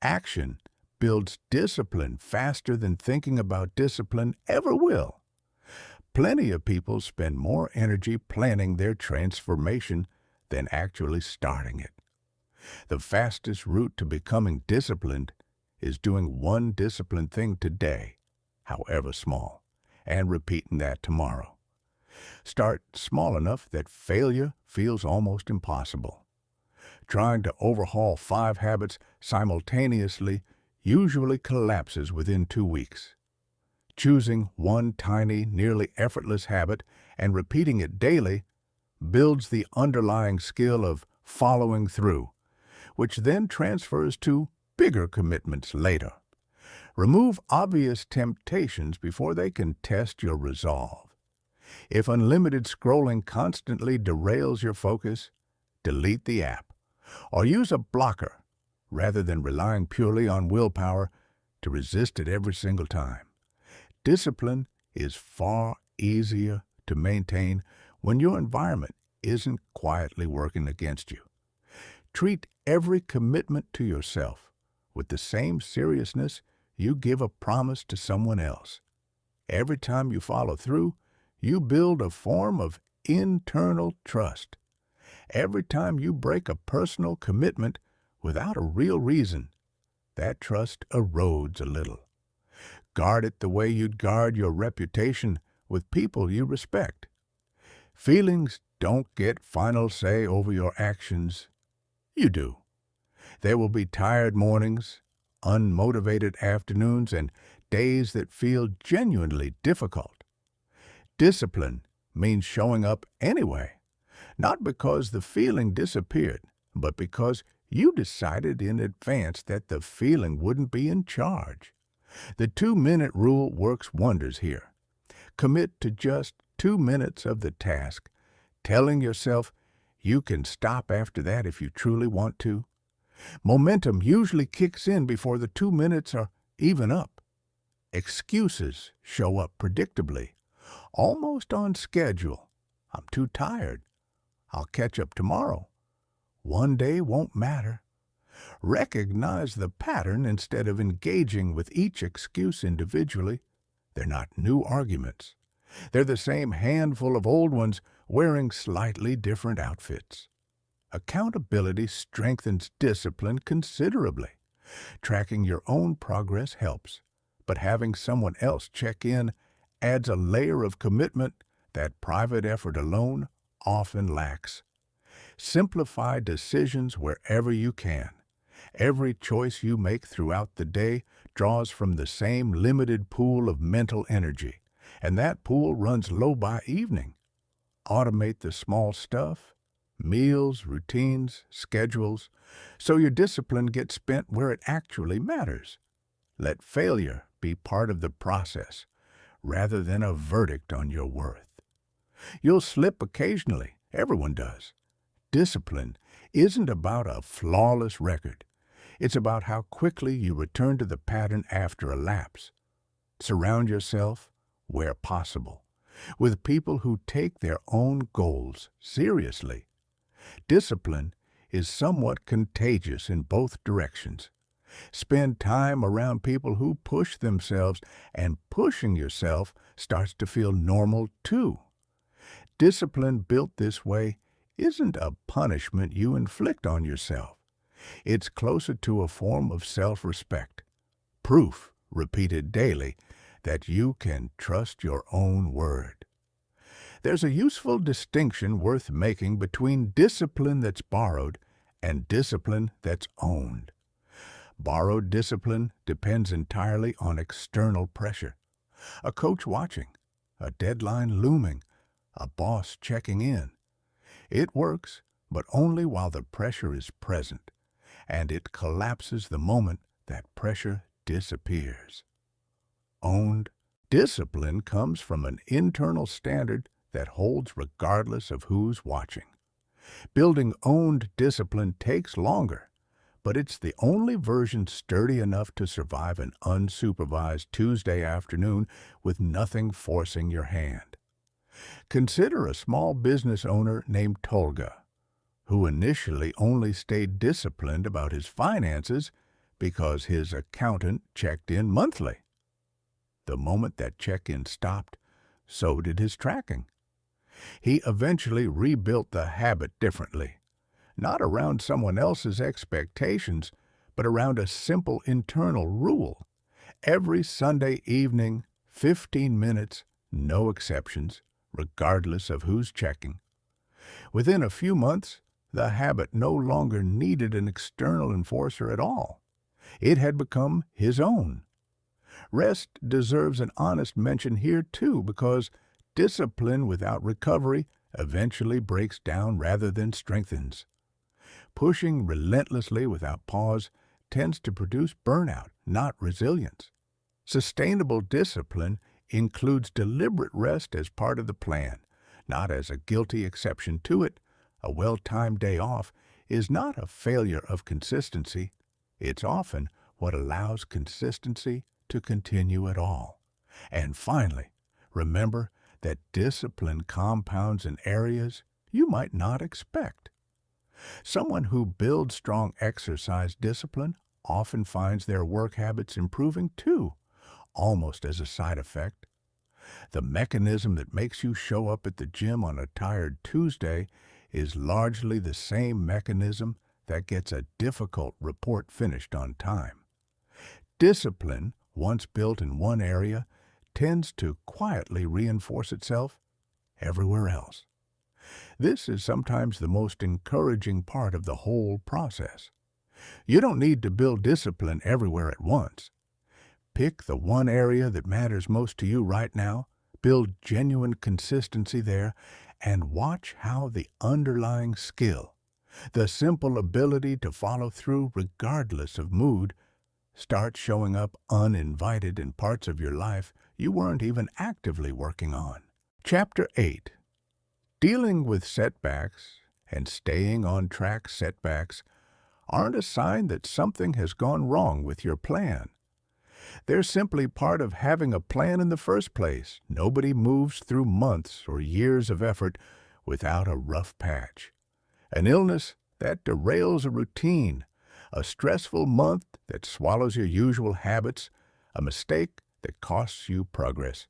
Action builds discipline faster than thinking about discipline ever will. Plenty of people spend more energy planning their transformation than actually starting it. The fastest route to becoming disciplined is doing one disciplined thing today, however small, and repeating that tomorrow. Start small enough that failure feels almost impossible. Trying to overhaul 5 habits simultaneously usually collapses within 2 weeks. Choosing one tiny, nearly effortless habit and repeating it daily builds the underlying skill of following through, which then transfers to bigger commitments later. Remove obvious temptations before they can test your resolve. If unlimited scrolling constantly derails your focus, delete the app or use a blocker rather than relying purely on willpower to resist it every single time. Discipline is far easier to maintain when your environment isn't quietly working against you. Treat every commitment to yourself with the same seriousness you give a promise to someone else. Every time you follow through, you build a form of internal trust. Every time you break a personal commitment without a real reason, that trust erodes a little. Guard it the way you'd guard your reputation with people you respect. Feelings don't get final say over your actions. You do. There will be tired mornings, unmotivated afternoons, and days that feel genuinely difficult. Discipline means showing up anyway, not because the feeling disappeared, but because you decided in advance that the feeling wouldn't be in charge. The 2-minute rule works wonders here. Commit to just 2 minutes of the task, telling yourself you can stop after that if you truly want to. Momentum usually kicks in before the 2 minutes are even up. Excuses show up predictably, almost on schedule. I'm too tired. I'll catch up tomorrow. One day won't matter. Recognize the pattern instead of engaging with each excuse individually. They're not new arguments. They're the same handful of old ones wearing slightly different outfits. Accountability strengthens discipline considerably. Tracking your own progress helps, but having someone else check in adds a layer of commitment that private effort alone often lacks. Simplify decisions wherever you can. Every choice you make throughout the day draws from the same limited pool of mental energy, and that pool runs low by evening. Automate the small stuff, meals, routines, schedules, so your discipline gets spent where it actually matters. Let failure be part of the process, rather than a verdict on your worth. You'll slip occasionally. Everyone does. Discipline isn't about a flawless record. It's about how quickly you return to the pattern after a lapse. Surround yourself, where possible, with people who take their own goals seriously. Discipline is somewhat contagious in both directions. Spend time around people who push themselves, and pushing yourself starts to feel normal too. Discipline built this way isn't a punishment you inflict on yourself. It's closer to a form of self-respect, proof, repeated daily, that you can trust your own word. There's a useful distinction worth making between discipline that's borrowed and discipline that's owned. Borrowed discipline depends entirely on external pressure. A coach watching, a deadline looming, a boss checking in. It works, but only while the pressure is present, and it collapses the moment that pressure disappears. Owned discipline comes from an internal standard that holds regardless of who's watching. Building owned discipline takes longer, but it's the only version sturdy enough to survive an unsupervised Tuesday afternoon with nothing forcing your hand. Consider a small business owner named Tolga, who initially only stayed disciplined about his finances because his accountant checked in monthly. The moment that check-in stopped, so did his tracking. He eventually rebuilt the habit differently, not around someone else's expectations, but around a simple internal rule. Every Sunday evening, 15 minutes, no exceptions, regardless of who's checking. Within a few months, the habit no longer needed an external enforcer at all. It had become his own. Rest deserves an honest mention here too, because discipline without recovery eventually breaks down rather than strengthens. Pushing relentlessly without pause tends to produce burnout, not resilience. Sustainable discipline includes deliberate rest as part of the plan, not as a guilty exception to it. A well-timed day off is not a failure of consistency. It's often what allows consistency to continue at all. And finally, remember that discipline compounds in areas you might not expect. Someone who builds strong exercise discipline often finds their work habits improving too, almost as a side effect. The mechanism that makes you show up at the gym on a tired Tuesday is largely the same mechanism that gets a difficult report finished on time. Discipline, once built in one area, tends to quietly reinforce itself everywhere else. This is sometimes the most encouraging part of the whole process. You don't need to build discipline everywhere at once. Pick the one area that matters most to you right now, build genuine consistency there, and watch how the underlying skill, the simple ability to follow through regardless of mood, starts showing up uninvited in parts of your life you weren't even actively working on. Chapter 8. Dealing with setbacks and staying on track setbacks aren't a sign that something has gone wrong with your plan. They're simply part of having a plan in the first place. Nobody moves through months or years of effort without a rough patch. An illness that derails a routine, a stressful month that swallows your usual habits, a mistake that costs you progress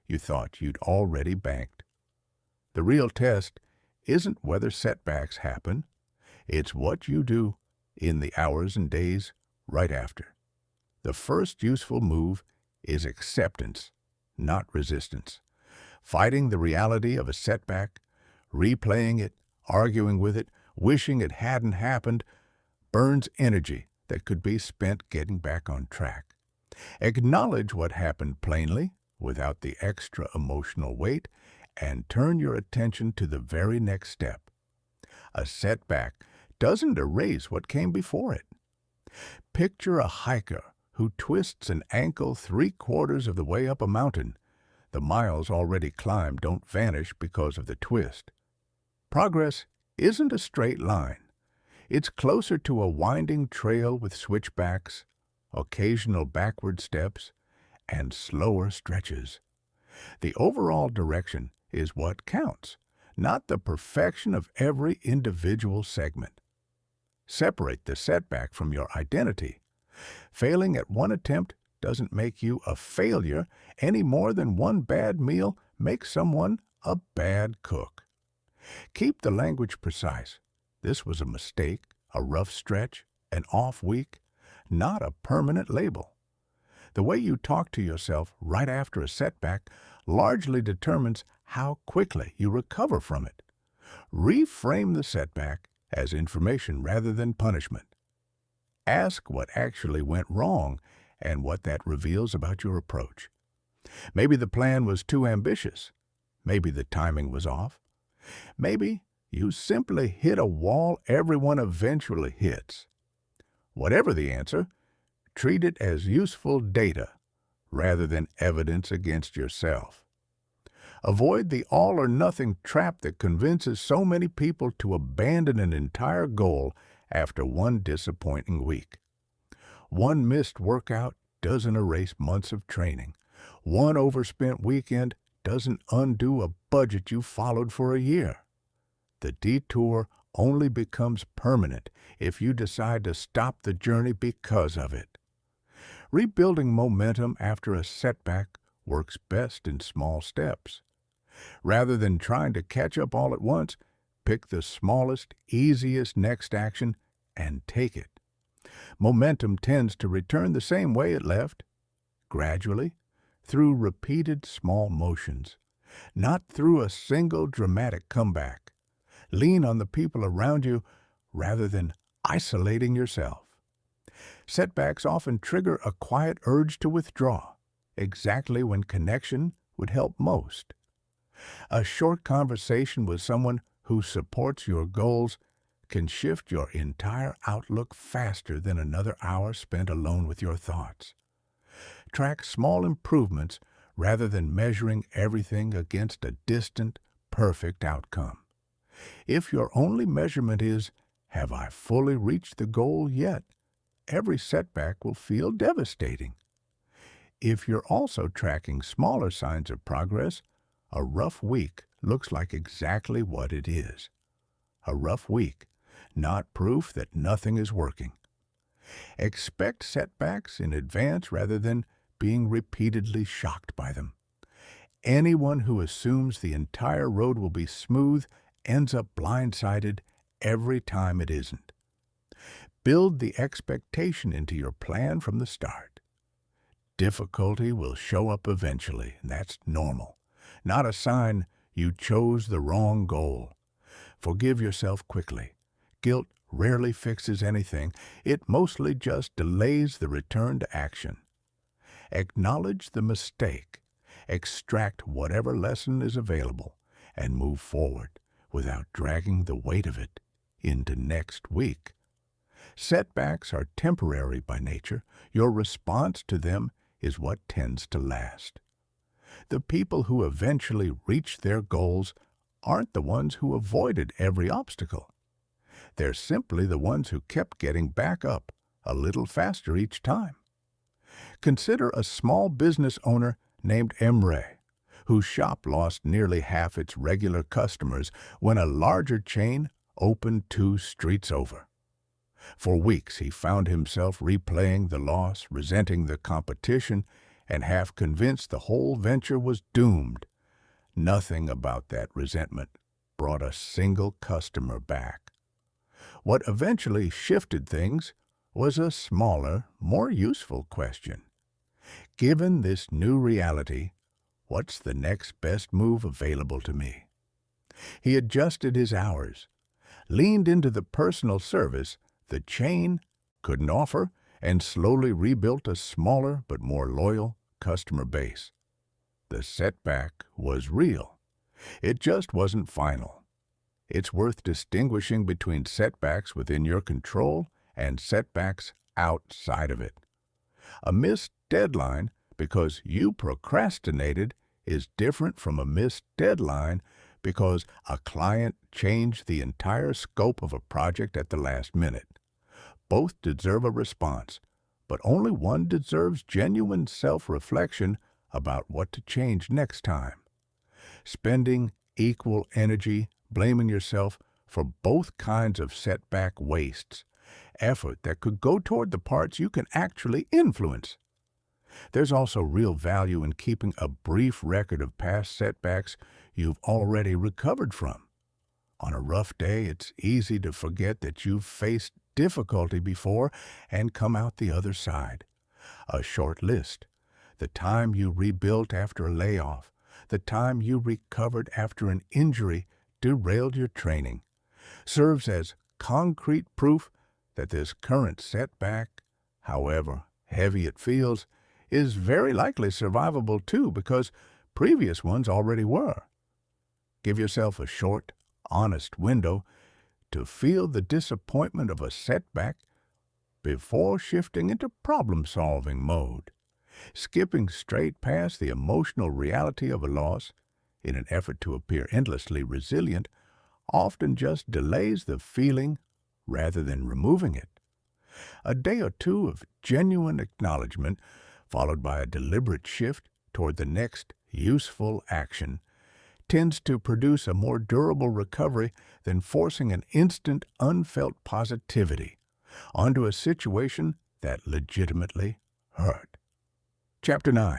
you thought you'd already banked. The real test isn't whether setbacks happen, it's what you do in the hours and days right after. The first useful move is acceptance, not resistance. Fighting the reality of a setback, replaying it, arguing with it, wishing it hadn't happened, burns energy that could be spent getting back on track. Acknowledge what happened plainly, without the extra emotional weight, and turn your attention to the very next step. A setback doesn't erase what came before it. Picture a hiker who twists an ankle 3/4 of the way up a mountain. The miles already climbed don't vanish because of the twist. Progress isn't a straight line. It's closer to a winding trail with switchbacks, occasional backward steps, and slower stretches. The overall direction is what counts, not the perfection of every individual segment. Separate the setback from your identity. Failing at one attempt doesn't make you a failure any more than one bad meal makes someone a bad cook. Keep the language precise. This was a mistake, a rough stretch, an off week, not a permanent label. The way you talk to yourself right after a setback largely determines how quickly you recover from it. Reframe the setback as information rather than punishment. Ask what actually went wrong and what that reveals about your approach. Maybe the plan was too ambitious. Maybe the timing was off. Maybe you simply hit a wall everyone eventually hits. Whatever the answer, treat it as useful data rather than evidence against yourself. Avoid the all-or-nothing trap that convinces so many people to abandon an entire goal after one disappointing week. One missed workout doesn't erase months of training. One overspent weekend doesn't undo a budget you followed for a year. The detour only becomes permanent if you decide to stop the journey because of it. Rebuilding momentum after a setback works best in small steps. Rather than trying to catch up all at once, pick the smallest, easiest next action and take it. Momentum tends to return the same way it left, gradually, through repeated small motions, not through a single dramatic comeback. Lean on the people around you rather than isolating yourself. Setbacks often trigger a quiet urge to withdraw, exactly when connection would help most. A short conversation with someone who supports your goals can shift your entire outlook faster than another hour spent alone with your thoughts. track small improvements rather than measuring everything against a distant, perfect outcome. If your only measurement is, have I fully reached the goal yet? Every setback will feel devastating. If you're also tracking smaller signs of progress, a rough week looks like exactly what it is. A rough week, not proof that nothing is working. Expect setbacks in advance rather than being repeatedly shocked by them. Anyone who assumes the entire road will be smooth ends up blindsided every time it isn't. Build the expectation into your plan from the start. Difficulty will show up eventually, and that's normal. Not a sign you chose the wrong goal. Forgive yourself quickly. Guilt rarely fixes anything. It mostly just delays the return to action. Acknowledge the mistake. Extract whatever lesson is available and move forward without dragging the weight of it into next week. Setbacks are temporary by nature. Your response to them is what tends to last. The people who eventually reach their goals aren't the ones who avoided every obstacle. They're simply the ones who kept getting back up a little faster each time. Consider a small business owner named Emre, whose shop lost nearly half its regular customers when a larger chain opened 2 streets over. For weeks he found himself replaying the loss, resenting the competition, and half convinced the whole venture was doomed. Nothing about that resentment brought a single customer back. What eventually shifted things was a smaller, more useful question. Given this new reality, what's the next best move available to me? He adjusted his hours, leaned into the personal service the chain couldn't offer, and slowly rebuilt a smaller but more loyal customer base. The setback was real. It just wasn't final. It's worth distinguishing between setbacks within your control and setbacks outside of it. A missed deadline because you procrastinated is different from a missed deadline because a client changed the entire scope of a project at the last minute. Both deserve a response, but only one deserves genuine self-reflection about what to change next time. Spending equal energy blaming yourself for both kinds of setback wastes effort that could go toward the parts you can actually influence. There's also real value in keeping a brief record of past setbacks you've already recovered from. On a rough day, it's easy to forget that you've faced difficulty before and come out the other side. A short list: the time you rebuilt after a layoff, the time you recovered after an injury derailed your training, serves as concrete proof that this current setback, however heavy it feels, is very likely survivable too because previous ones already were. Give yourself a short, honest window to feel the disappointment of a setback before shifting into problem-solving mode. Skipping straight past the emotional reality of a loss in an effort to appear endlessly resilient often just delays the feeling rather than removing it. A day or two of genuine acknowledgement, followed by a deliberate shift toward the next useful action, tends to produce a more durable recovery than forcing an instant, unfelt positivity onto a situation that legitimately hurt. Chapter 9.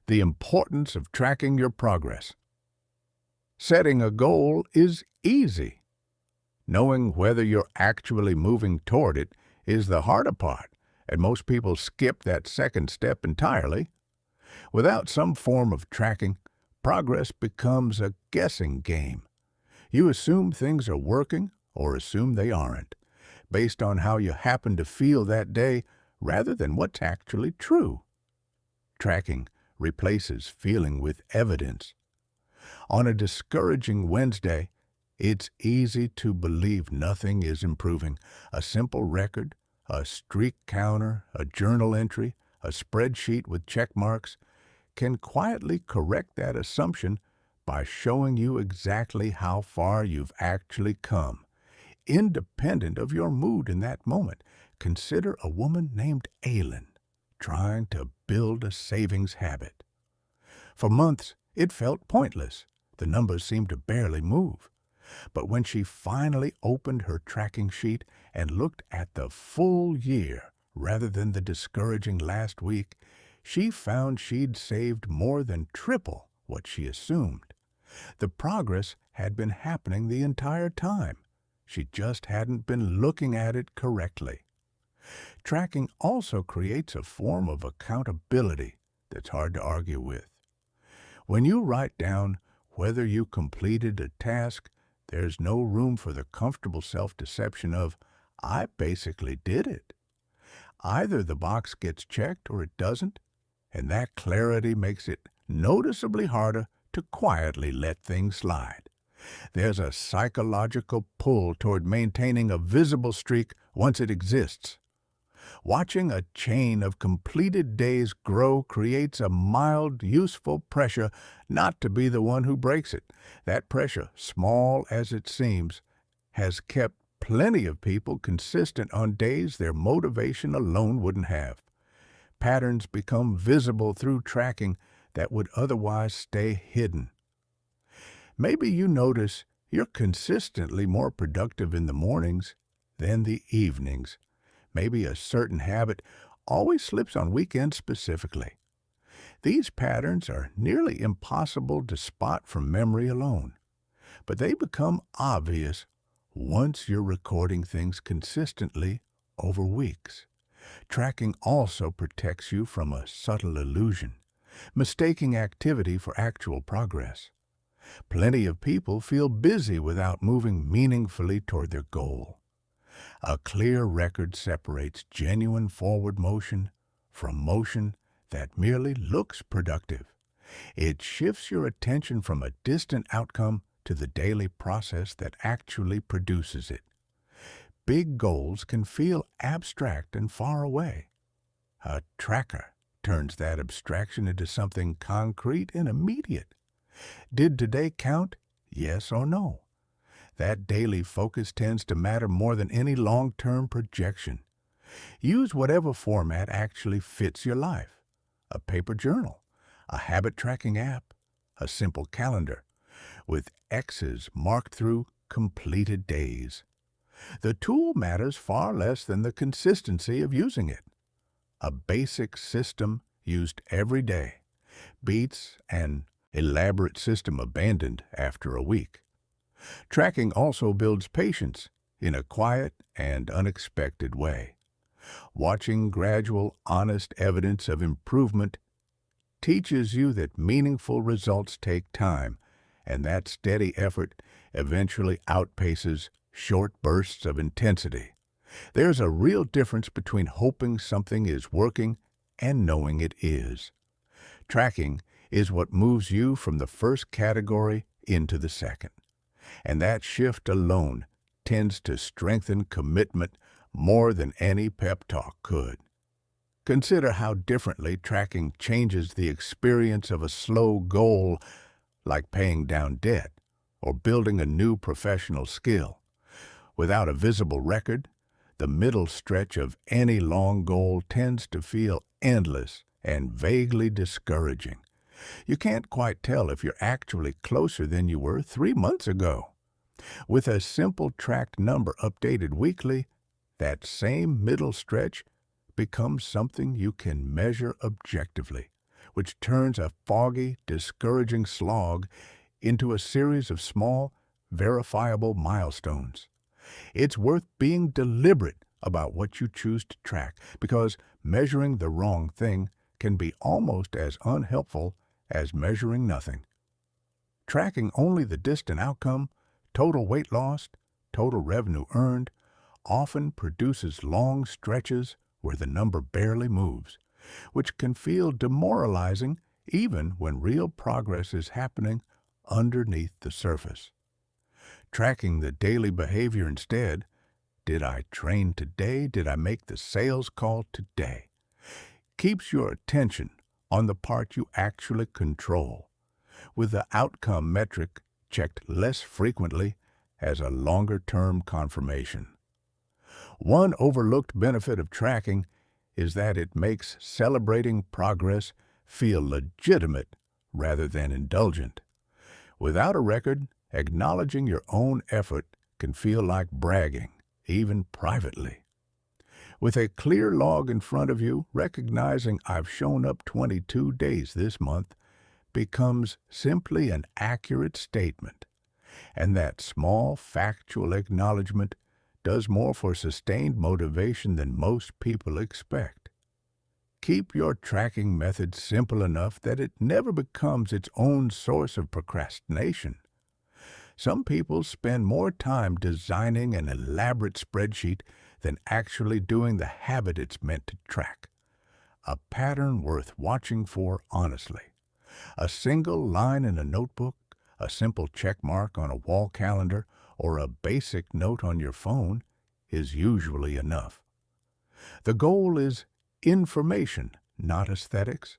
The Importance of Tracking Your Progress. Setting a goal is easy. Knowing whether you're actually moving toward it is the harder part, and most people skip that second step entirely. Without some form of tracking, progress becomes a guessing game. You assume things are working or assume they aren't, based on how you happen to feel that day rather than what's actually true. Tracking replaces feeling with evidence. On a discouraging Wednesday, it's easy to believe nothing is improving. A simple record, a streak counter, a journal entry, a spreadsheet with check marks, can quietly correct that assumption by showing you exactly how far you've actually come, independent of your mood in that moment. Consider a woman named Aylin trying to build a savings habit. For months, it felt pointless. The numbers seemed to barely move. But when she finally opened her tracking sheet and looked at the full year rather than the discouraging last week, she found she'd saved more than triple what she assumed. The progress had been happening the entire time. She just hadn't been looking at it correctly. Tracking also creates a form of accountability that's hard to argue with. When you write down whether you completed a task, there's no room for the comfortable self-deception of, "I basically did it." Either the box gets checked or it doesn't, and that clarity makes it noticeably harder to quietly let things slide. There's a psychological pull toward maintaining a visible streak once it exists. Watching a chain of completed days grow creates a mild, useful pressure not to be the one who breaks it. That pressure, small as it seems, has kept plenty of people consistent on days their motivation alone wouldn't have. Patterns become visible through tracking that would otherwise stay hidden. Maybe you notice you're consistently more productive in the mornings than the evenings. Maybe a certain habit always slips on weekends specifically. These patterns are nearly impossible to spot from memory alone, but they become obvious once you're recording things consistently over weeks. Tracking also protects you from a subtle illusion, mistaking activity for actual progress. Plenty of people feel busy without moving meaningfully toward their goal. A clear record separates genuine forward motion from motion that merely looks productive. It shifts your attention from a distant outcome to the daily process that actually produces it. Big goals can feel abstract and far away. A tracker turns that abstraction into something concrete and immediate. Did today count? Yes or no? That daily focus tends to matter more than any long-term projection. Use whatever format actually fits your life. A paper journal, a habit-tracking app, a simple calendar, with X's marked through completed days. The tool matters far less than the consistency of using it. A basic system used every day beats an elaborate system abandoned after a week. Tracking also builds patience in a quiet and unexpected way. Watching gradual, honest evidence of improvement teaches you that meaningful results take time, and that steady effort eventually outpaces short bursts of intensity. There's a real difference between hoping something is working and knowing it is. Tracking is what moves you from the first category into the second. And that shift alone tends to strengthen commitment more than any pep talk could. Consider how differently tracking changes the experience of a slow goal, like paying down debt or building a new professional skill. Without a visible record, the middle stretch of any long goal tends to feel endless and vaguely discouraging. You can't quite tell if you're actually closer than you were 3 months ago. With a simple tracked number updated weekly, that same middle stretch becomes something you can measure objectively, which turns a foggy, discouraging slog into a series of small, verifiable milestones. It's worth being deliberate about what you choose to track, because measuring the wrong thing can be almost as unhelpful as measuring nothing. Tracking only the distant outcome, total weight lost, total revenue earned, often produces long stretches where the number barely moves, which can feel demoralizing even when real progress is happening underneath the surface. Tracking the daily behavior instead, did I train today? Did I make the sales call today? keeps your attention on the part you actually control, with the outcome metric checked less frequently as a longer-term confirmation. One overlooked benefit of tracking is that it makes celebrating progress feel legitimate rather than indulgent. Without a record, acknowledging your own effort can feel like bragging, even privately. With a clear log in front of you, recognizing I've shown up 22 days this month becomes simply an accurate statement, and that small factual acknowledgement does more for sustained motivation than most people expect. Keep your tracking method simple enough that it never becomes its own source of procrastination. Some people spend more time designing an elaborate spreadsheet than actually doing the habit it's meant to track. A pattern worth watching for honestly. A single line in a notebook, a simple check mark on a wall calendar, or a basic note on your phone is usually enough. The goal is information, not aesthetics,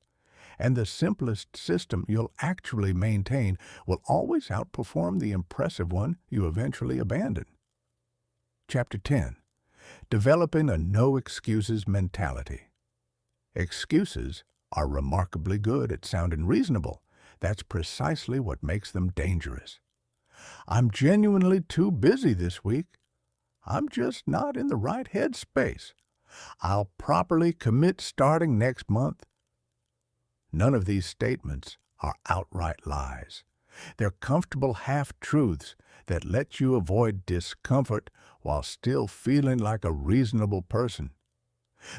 and the simplest system you'll actually maintain will always outperform the impressive one you eventually abandon. Chapter 10. Developing a no-excuses mentality. Excuses are remarkably good at sounding reasonable. That's precisely what makes them dangerous. I'm genuinely too busy this week. I'm just not in the right headspace. I'll properly commit starting next month. None of these statements are outright lies. They're comfortable half-truths that let you avoid discomfort while still feeling like a reasonable person.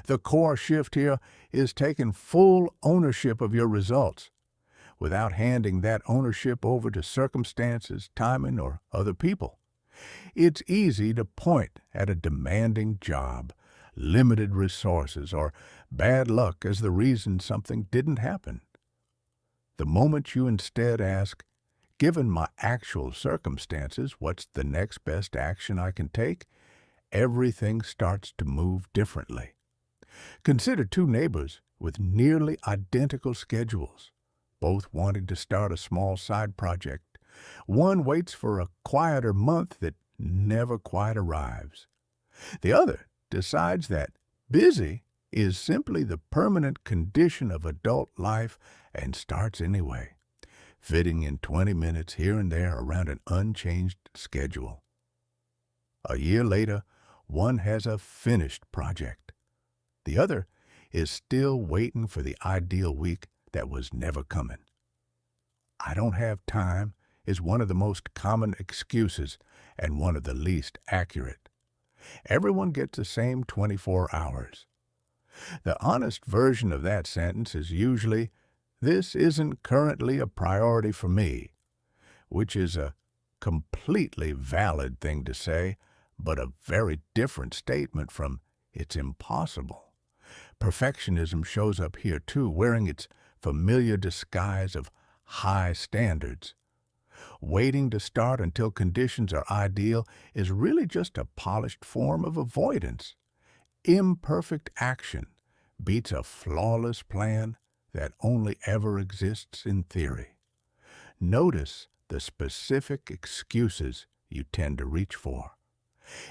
The core shift here is taking full ownership of your results without handing that ownership over to circumstances, timing, or other people. It's easy to point at a demanding job, limited resources, or bad luck as the reason something didn't happen. The moment you instead ask, given my actual circumstances, what's the next best action I can take? Everything starts to move differently. Consider two neighbors with nearly identical schedules, both wanting to start a small side project. One waits for a quieter month that never quite arrives. The other decides that busy is simply the permanent condition of adult life and starts anyway, fitting in 20 minutes here and there around an unchanged schedule. A year later, one has a finished project. The other is still waiting for the ideal week that was never coming. I don't have time is one of the most common excuses and one of the least accurate. Everyone gets the same 24 hours. The honest version of that sentence is usually, "This isn't currently a priority for me," which is a completely valid thing to say, but a very different statement from, "It's impossible." Perfectionism shows up here too, wearing its familiar disguise of high standards. Waiting to start until conditions are ideal is really just a polished form of avoidance. Imperfect action beats a flawless plan that only ever exists in theory. Notice the specific excuses you tend to reach for.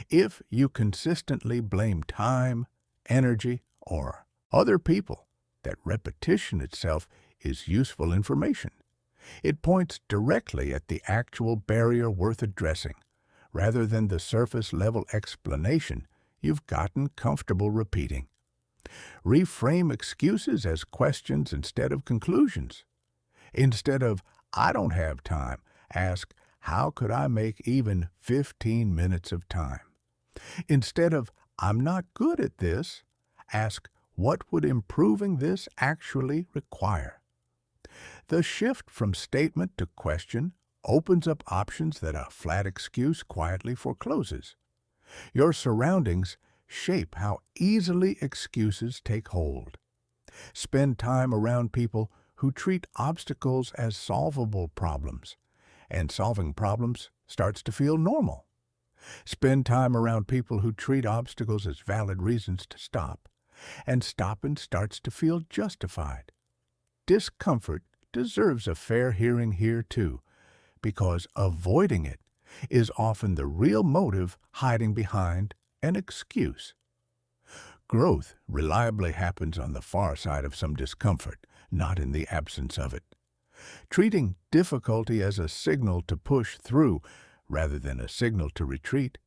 If you consistently blame time, energy, or other people, that repetition itself is useful information. It points directly at the actual barrier worth addressing, rather than the surface-level explanation you've gotten comfortable repeating. Reframe excuses as questions instead of conclusions. Instead of, "I don't have time," ask, "How could I make even 15 minutes of time?" Instead of, "I'm not good at this," ask, "What would improving this actually require?" The shift from statement to question opens up options that a flat excuse quietly forecloses. Your surroundings shape how easily excuses take hold. Spend time around people who treat obstacles as solvable problems, and solving problems starts to feel normal. Spend time around people who treat obstacles as valid reasons to stop, and stopping starts to feel justified. Discomfort deserves a fair hearing here too, because avoiding it is often the real motive hiding behind an excuse. Growth reliably happens on the far side of some discomfort, not in the absence of it. Treating difficulty as a signal to push through rather than a signal to retreat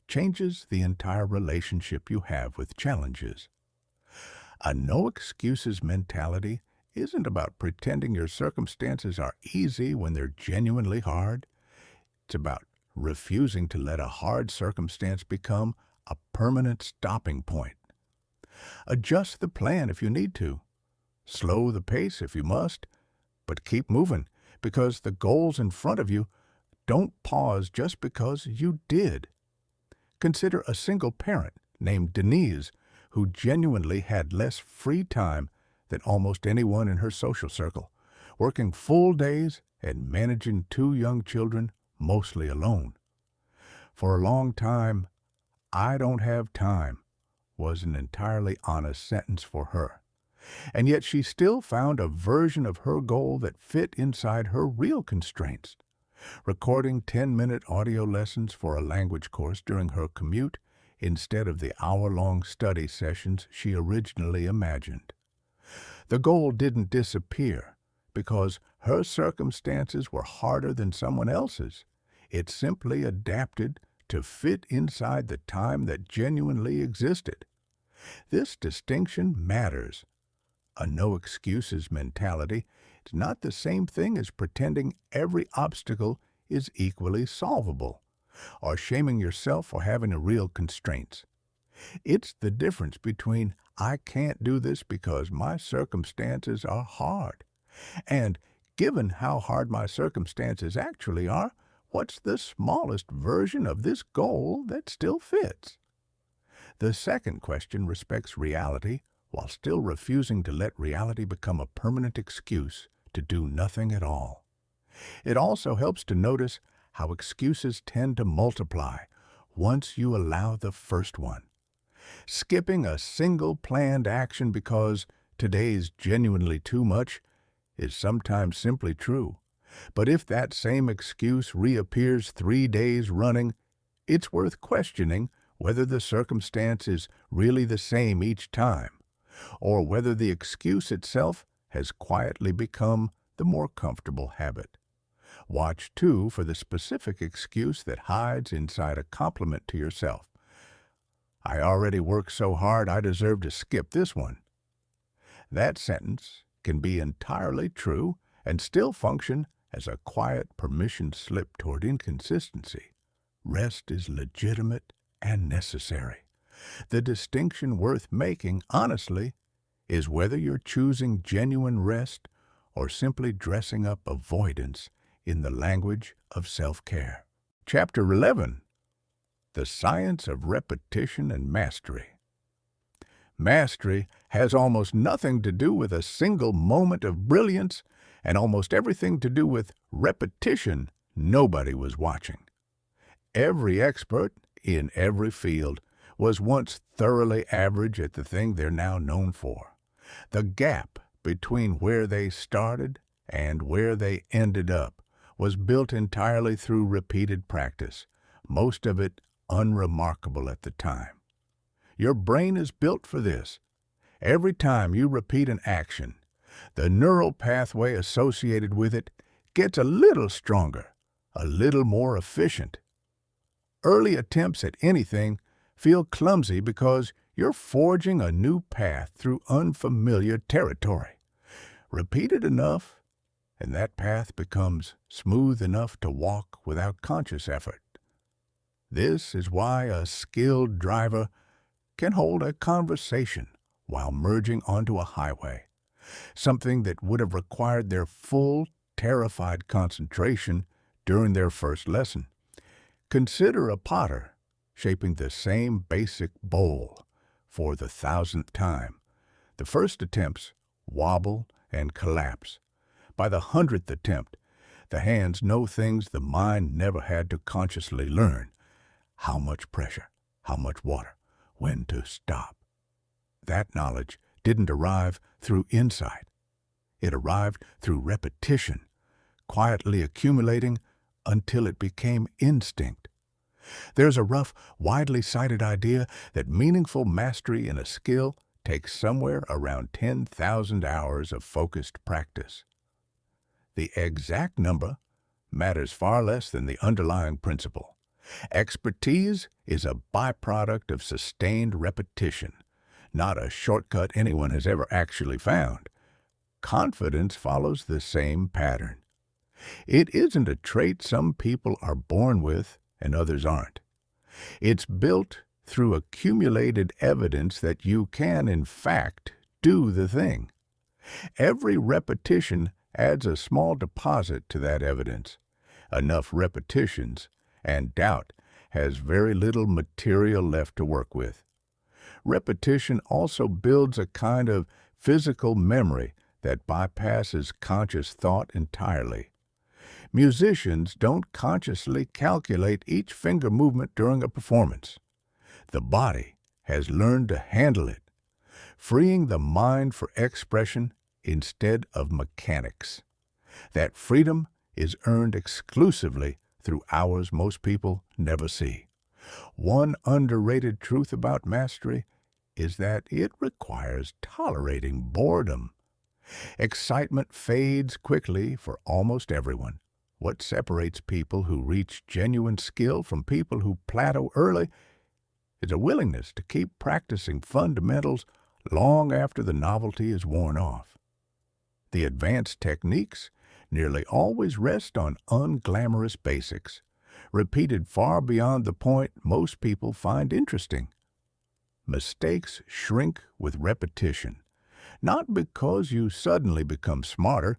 changes the entire relationship you have with challenges. A no-excuses mentality isn't about pretending your circumstances are easy when they're genuinely hard. It's about refusing to let a hard circumstance become a permanent stopping point. Adjust the plan if you need to. Slow the pace if you must, but keep moving, because the goals in front of you don't pause just because you did. Consider a single parent named Denise who genuinely had less free time than almost anyone in her social circle, working full days and managing 2 young children mostly alone. For a long time, "I don't have time" was an entirely honest sentence for her. And yet she still found a version of her goal that fit inside her real constraints. Recording 10-minute audio lessons for a language course during her commute instead of the hour-long study sessions she originally imagined. The goal didn't disappear because her circumstances were harder than someone else's. It simply adapted to fit inside the time that genuinely existed. This distinction matters. A no-excuses mentality is not the same thing as pretending every obstacle is equally solvable, or shaming yourself for having real constraints. It's the difference between "I can't do this because my circumstances are hard" and "given how hard my circumstances actually are, what's the smallest version of this goal that still fits?" The second question respects reality while still refusing to let reality become a permanent excuse to do nothing at all. It also helps to notice how excuses tend to multiply once you allow the first one. Skipping a single planned action because today's genuinely too much is sometimes simply true. But if that same excuse reappears 3 days running, it's worth questioning whether the circumstance is really the same each time, or whether the excuse itself has quietly become the more comfortable habit. Watch, too, for the specific excuse that hides inside a compliment to yourself. "I already work so hard, I deserve to skip this one." That sentence can be entirely true and still function as a quiet permission slip toward inconsistency. Rest is legitimate and necessary. The distinction worth making, honestly, is whether you're choosing genuine rest or simply dressing up avoidance in the language of self-care. Chapter 11. The Science of Repetition and Mastery. Mastery has almost nothing to do with a single moment of brilliance and almost everything to do with repetition nobody was watching. Every expert in every field was once thoroughly average at the thing they're now known for. The gap between where they started and where they ended up was built entirely through repeated practice, most of it unremarkable at the time. Your brain is built for this. Every time you repeat an action, the neural pathway associated with it gets a little stronger, a little more efficient. Early attempts at anything feel clumsy because you're forging a new path through unfamiliar territory. Repeat it enough, and that path becomes smooth enough to walk without conscious effort. This is why a skilled driver can hold a conversation while merging onto a highway, something that would have required their full, terrified concentration during their first lesson. Consider a potter shaping the same basic bowl for the 1,000th time. The first attempts wobble and collapse. By the 100th attempt, the hands know things the mind never had to consciously learn: how much pressure, how much water, when to stop. That knowledge didn't arrive through insight. It arrived through repetition, quietly accumulating until it became instinct. There's a rough, widely cited idea that meaningful mastery in a skill takes somewhere around 10,000 hours of focused practice. The exact number matters far less than the underlying principle. Expertise is a byproduct of sustained repetition, not a shortcut anyone has ever actually found. Confidence follows the same pattern. It isn't a trait some people are born with and others aren't. It's built through accumulated evidence that you can, in fact, do the thing. Every repetition adds a small deposit to that evidence. Enough repetitions, and doubt has very little material left to work with. Repetition also builds a kind of physical memory that bypasses conscious thought entirely. Musicians don't consciously calculate each finger movement during a performance. The body has learned to handle it, freeing the mind for expression instead of mechanics. That freedom is earned exclusively through hours most people never see. One underrated truth about mastery is that it requires tolerating boredom. Excitement fades quickly for almost everyone. What separates people who reach genuine skill from people who plateau early is a willingness to keep practicing fundamentals long after the novelty is worn off. The advanced techniques nearly always rest on unglamorous basics, repeated far beyond the point most people find interesting. Mistakes shrink with repetition, not because you suddenly become smarter,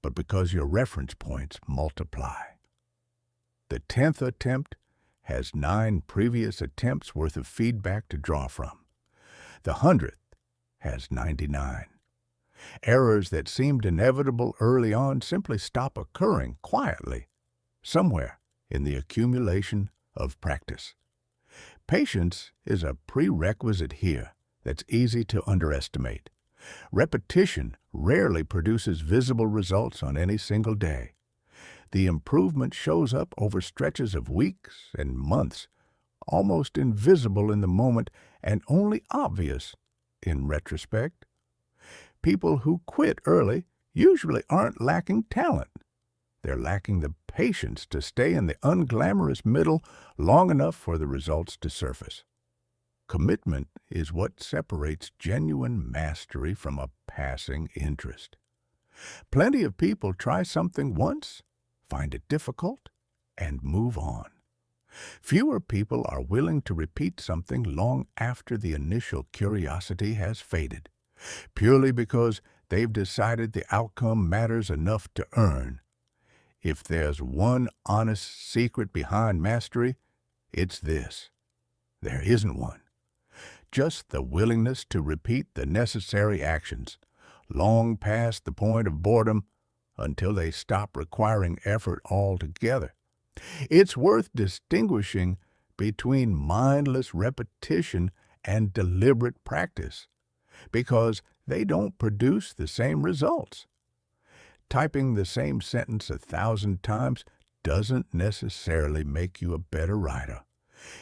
but because your reference points multiply. The 10th attempt has 9 previous attempts worth of feedback to draw from. The 100th has 99. Errors that seemed inevitable early on simply stop occurring quietly, somewhere in the accumulation of practice. Patience is a prerequisite here that's easy to underestimate. Repetition rarely produces visible results on any single day. The improvement shows up over stretches of weeks and months, almost invisible in the moment and only obvious in retrospect. People who quit early usually aren't lacking talent. They're lacking the patience to stay in the unglamorous middle long enough for the results to surface. Commitment is what separates genuine mastery from a passing interest. Plenty of people try something once, find it difficult, and move on. Fewer people are willing to repeat something long after the initial curiosity has faded, purely because they've decided the outcome matters enough to earn. If there's one honest secret behind mastery, it's this: there isn't one. Just the willingness to repeat the necessary actions, long past the point of boredom, until they stop requiring effort altogether. It's worth distinguishing between mindless repetition and deliberate practice, because they don't produce the same results. Typing the same sentence 1,000 times doesn't necessarily make you a better writer.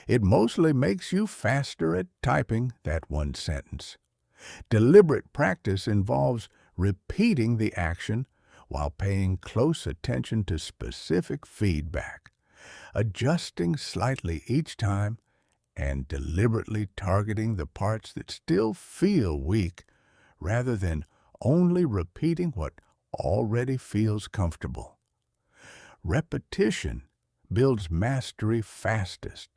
It mostly makes you faster at typing that one sentence. Deliberate practice involves repeating the action while paying close attention to specific feedback, adjusting slightly each time, and deliberately targeting the parts that still feel weak rather than only repeating what already feels comfortable. Repetition builds mastery fastest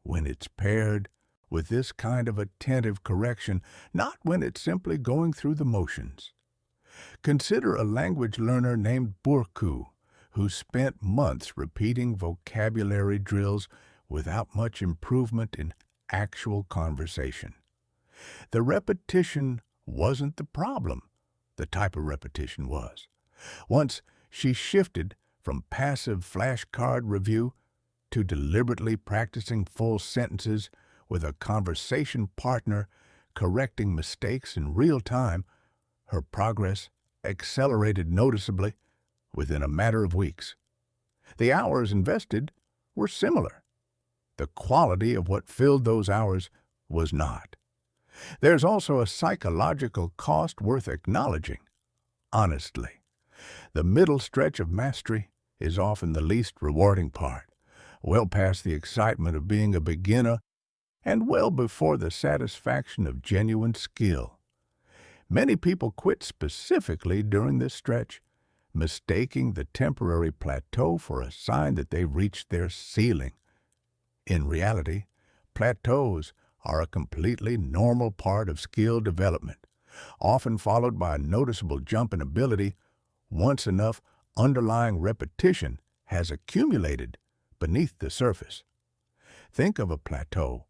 when it's paired with this kind of attentive correction, not when it's simply going through the motions. Consider a language learner named Burku, who spent months repeating vocabulary drills without much improvement in actual conversation. The repetition wasn't the problem. The type of repetition was. Once she shifted from passive flashcard review to deliberately practicing full sentences with a conversation partner, correcting mistakes in real time, her progress accelerated noticeably within a matter of weeks. The hours invested were similar. The quality of what filled those hours was not. There's also a psychological cost worth acknowledging. Honestly, the middle stretch of mastery is often the least rewarding part, well past the excitement of being a beginner and well before the satisfaction of genuine skill. Many people quit specifically during this stretch, mistaking the temporary plateau for a sign that they've reached their ceiling. In reality, plateaus are a completely normal part of skill development, often followed by a noticeable jump in ability once enough underlying repetition has accumulated beneath the surface. Think of a plateau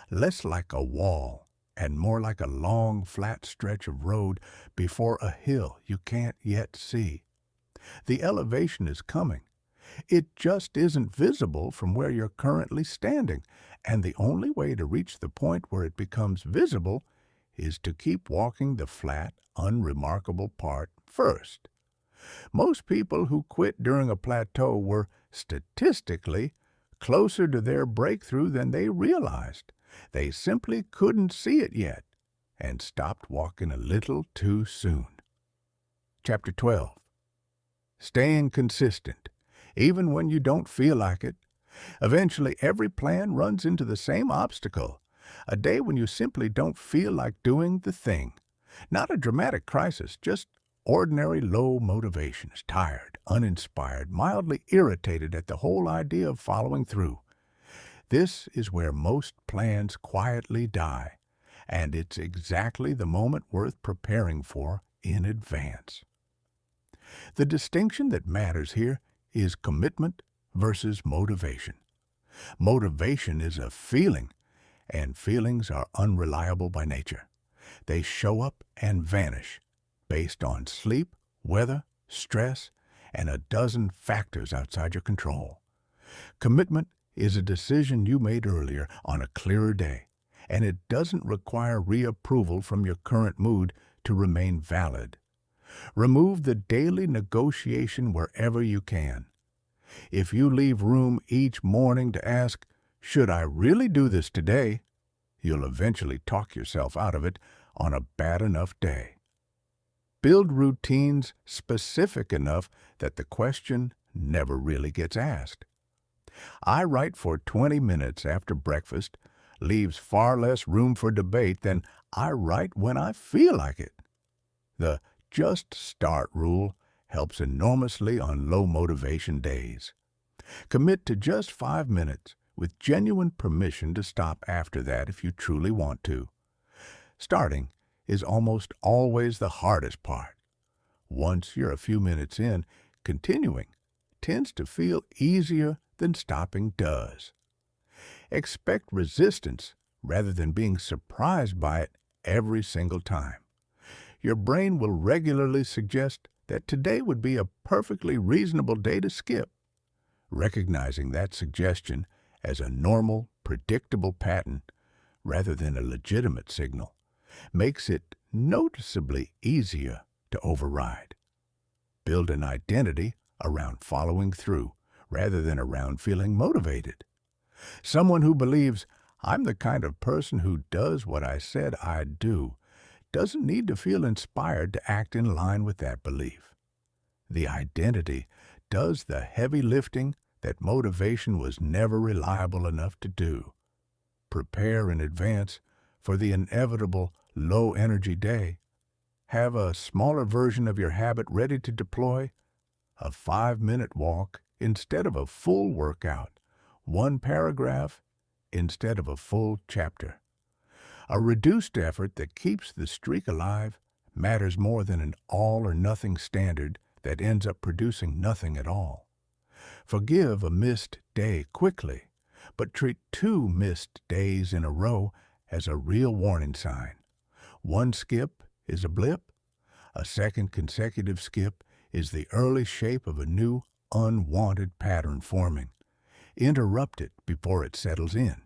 less like a wall and more like a long, flat stretch of road before a hill you can't yet see. The elevation is coming. It just isn't visible from where you're currently standing, and the only way to reach the point where it becomes visible is to keep walking the flat, unremarkable part first. Most people who quit during a plateau were, statistically, closer to their breakthrough than they realized. They simply couldn't see it yet and stopped walking a little too soon. Chapter 12. Staying consistent, even when you don't feel like it. Eventually, every plan runs into the same obstacle, a day when you simply don't feel like doing the thing. Not a dramatic crisis, just ordinary low motivations, tired, uninspired, mildly irritated at the whole idea of following through. This is where most plans quietly die, and it's exactly the moment worth preparing for in advance. The distinction that matters here is commitment versus motivation. Motivation is a feeling, and feelings are unreliable by nature. They show up and vanish based on sleep, weather, stress, and a dozen factors outside your control. Commitment is a decision you made earlier on a clearer day, and it doesn't require reapproval from your current mood to remain valid. Remove the daily negotiation wherever you can. If you leave room each morning to ask, "Should I really do this today?" you'll eventually talk yourself out of it on a bad enough day. Build routines specific enough that the question never really gets asked. "I write for 20 minutes after breakfast" leaves far less room for debate than "I write when I feel like it." The "just start" rule helps enormously on low motivation days. Commit to just 5 minutes with genuine permission to stop after that if you truly want to. Starting is almost always the hardest part. Once you're a few minutes in, continuing tends to feel easier than stopping does. Expect resistance rather than being surprised by it every single time. Your brain will regularly suggest that today would be a perfectly reasonable day to skip. Recognizing that suggestion as a normal, predictable pattern rather than a legitimate signal makes it noticeably easier to override. Build an identity around following through rather than around feeling motivated. Someone who believes, "I'm the kind of person who does what I said I'd do," doesn't need to feel inspired to act in line with that belief. The identity does the heavy lifting that motivation was never reliable enough to do. Prepare in advance for the inevitable low-energy day. Have a smaller version of your habit ready to deploy. A 5-minute walk instead of a full workout. One paragraph instead of a full chapter. A reduced effort that keeps the streak alive matters more than an all-or-nothing standard that ends up producing nothing at all. Forgive a missed day quickly, but treat 2 missed days in a row as a real warning sign. One skip is a blip. A second consecutive skip is the early shape of a new, unwanted pattern forming. Interrupt it before it settles in.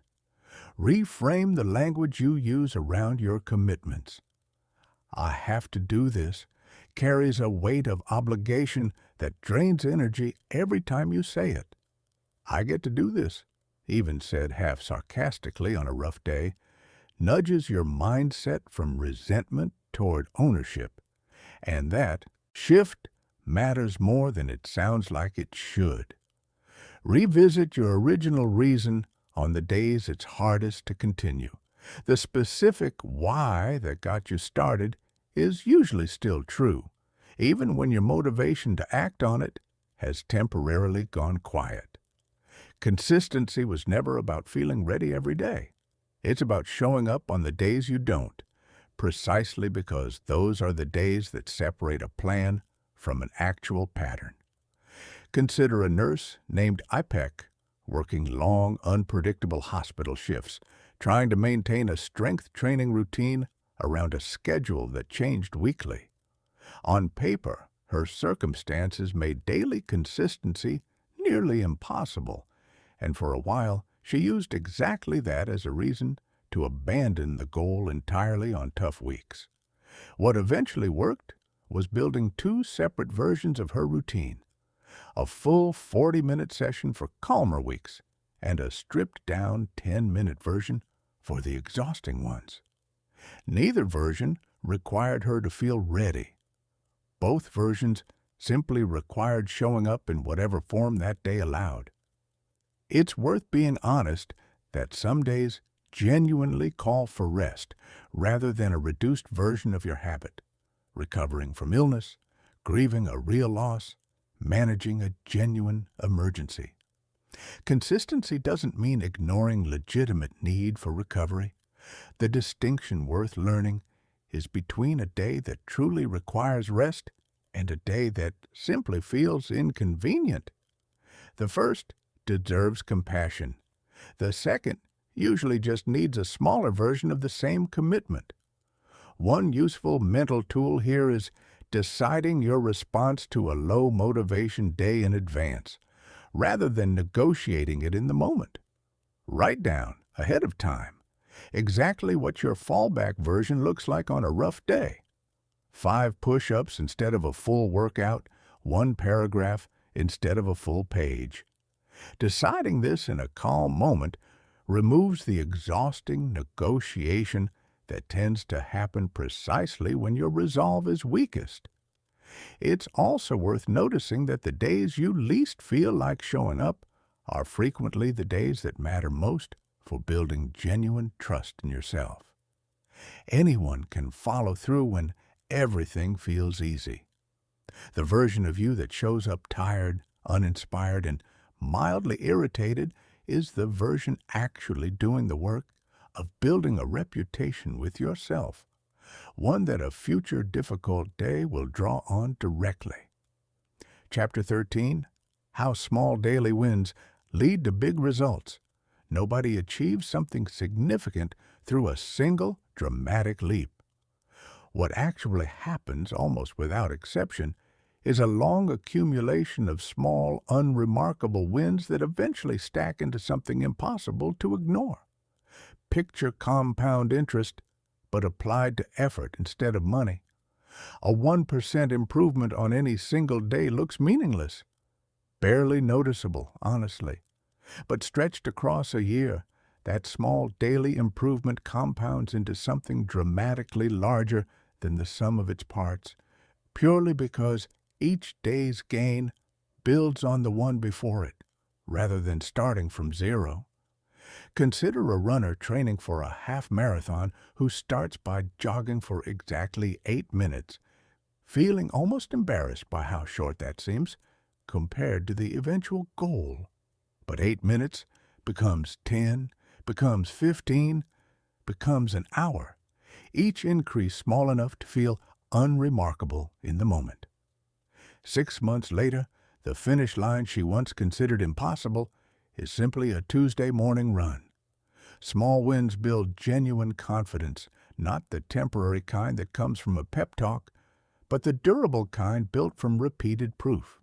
Reframe the language you use around your commitments. "I have to do this" carries a weight of obligation that drains energy every time you say it. "I get to do this," even said half sarcastically on a rough day, nudges your mindset from resentment toward ownership, and that shift matters more than it sounds like it should. Revisit your original reason on the days it's hardest to continue. The specific why that got you started is usually still true, even when your motivation to act on it has temporarily gone quiet. Consistency was never about feeling ready every day. It's about showing up on the days you don't, precisely because those are the days that separate a plan from an actual pattern. Consider a nurse named IPEC working long, unpredictable hospital shifts, trying to maintain a strength training routine around a schedule that changed weekly. On paper, her circumstances made daily consistency nearly impossible, and for a while she used exactly that as a reason to abandon the goal entirely on tough weeks. What eventually worked was building two separate versions of her routine: a full 40-minute session for calmer weeks and a stripped-down 10-minute version for the exhausting ones. Neither version required her to feel ready. Both versions simply required showing up in whatever form that day allowed. It's worth being honest that some days genuinely call for rest rather than a reduced version of your habit, recovering from illness, grieving a real loss, managing a genuine emergency. Consistency doesn't mean ignoring legitimate need for recovery. The distinction worth learning is between a day that truly requires rest and a day that simply feels inconvenient. The first deserves compassion. The second usually just needs a smaller version of the same commitment. One useful mental tool here is deciding your response to a low motivation day in advance, rather than negotiating it in the moment. Write down, ahead of time, exactly what your fallback version looks like on a rough day. 5 push-ups instead of a full workout, 1 paragraph instead of a full page. Deciding this in a calm moment removes the exhausting negotiation that tends to happen precisely when your resolve is weakest. It's also worth noticing that the days you least feel like showing up are frequently the days that matter most for building genuine trust in yourself. Anyone can follow through when everything feels easy. The version of you that shows up tired, uninspired, and mildly irritated is the version actually doing the work of building a reputation with yourself, one that a future difficult day will draw on directly. Chapter 13, How Small Daily Wins Lead to Big Results. Nobody achieves something significant through a single dramatic leap. What actually happens, almost without exception, is a long accumulation of small, unremarkable wins that eventually stack into something impossible to ignore. Picture compound interest, but applied to effort instead of money. A 1% improvement on any single day looks meaningless, barely noticeable, honestly. But stretched across a year, that small daily improvement compounds into something dramatically larger than the sum of its parts, purely because each day's gain builds on the one before it, rather than starting from zero. Consider a runner training for a half marathon who starts by jogging for exactly 8 minutes, feeling almost embarrassed by how short that seems compared to the eventual goal. But 8 minutes becomes 10, becomes 15, becomes an hour, each increase small enough to feel unremarkable in the moment. 6 months later, the finish line she once considered impossible is simply a Tuesday morning run. Small wins build genuine confidence, not the temporary kind that comes from a pep talk, but the durable kind built from repeated proof.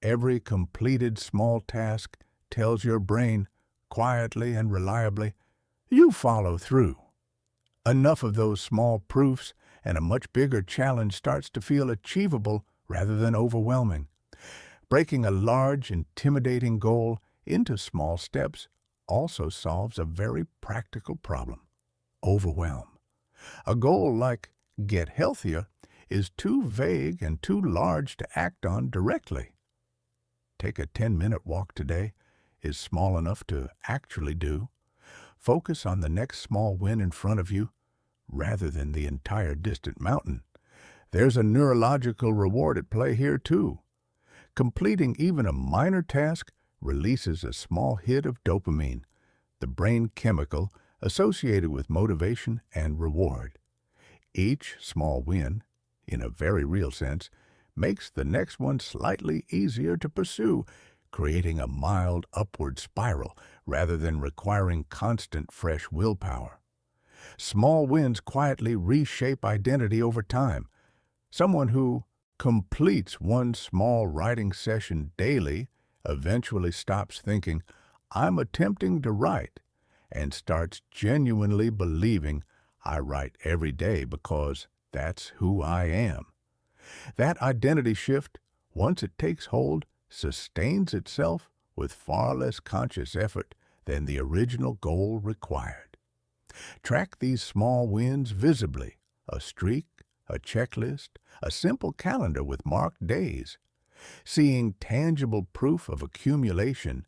Every completed small task tells your brain, quietly and reliably, you follow through. Enough of those small proofs and a much bigger challenge starts to feel achievable rather than overwhelming. Breaking a large, intimidating goal into small steps also solves a very practical problem: overwhelm. A goal like get healthier is too vague and too large to act on directly. Take a 10-minute walk today is small enough to actually do. Focus on the next small win in front of you rather than the entire distant mountain. There's a neurological reward at play here too. Completing even a minor task releases a small hit of dopamine, the brain chemical associated with motivation and reward. Each small win, in a very real sense, makes the next one slightly easier to pursue, creating a mild upward spiral rather than requiring constant fresh willpower. Small wins quietly reshape identity over time. Someone who completes one small writing session daily eventually stops thinking, "I'm attempting to write," and starts genuinely believing, "I write every day because that's who I am." That identity shift, once it takes hold, sustains itself with far less conscious effort than the original goal required. Track these small wins visibly: a streak, a checklist, a simple calendar with marked days. Seeing tangible proof of accumulation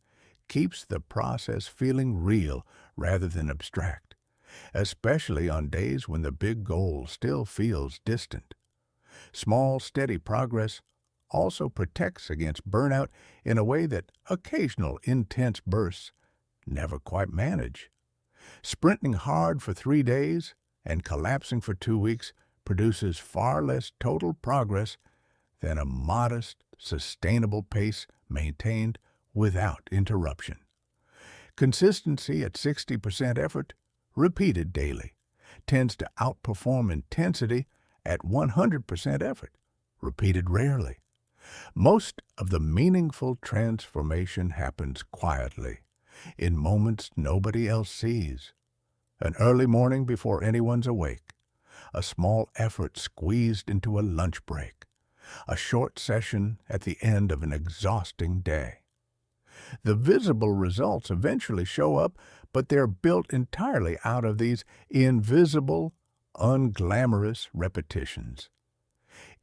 keeps the process feeling real rather than abstract, especially on days when the big goal still feels distant. Small, steady progress also protects against burnout in a way that occasional intense bursts never quite manage. Sprinting hard for 3 days and collapsing for 2 weeks produces far less total progress than a modest, sustainable pace maintained without interruption. Consistency at 60% effort, repeated daily, tends to outperform intensity at 100% effort, repeated rarely. Most of the meaningful transformation happens quietly, in moments nobody else sees. An early morning before anyone's awake, a small effort squeezed into a lunch break, a short session at the end of an exhausting day. The visible results eventually show up, but they're built entirely out of these invisible, unglamorous repetitions.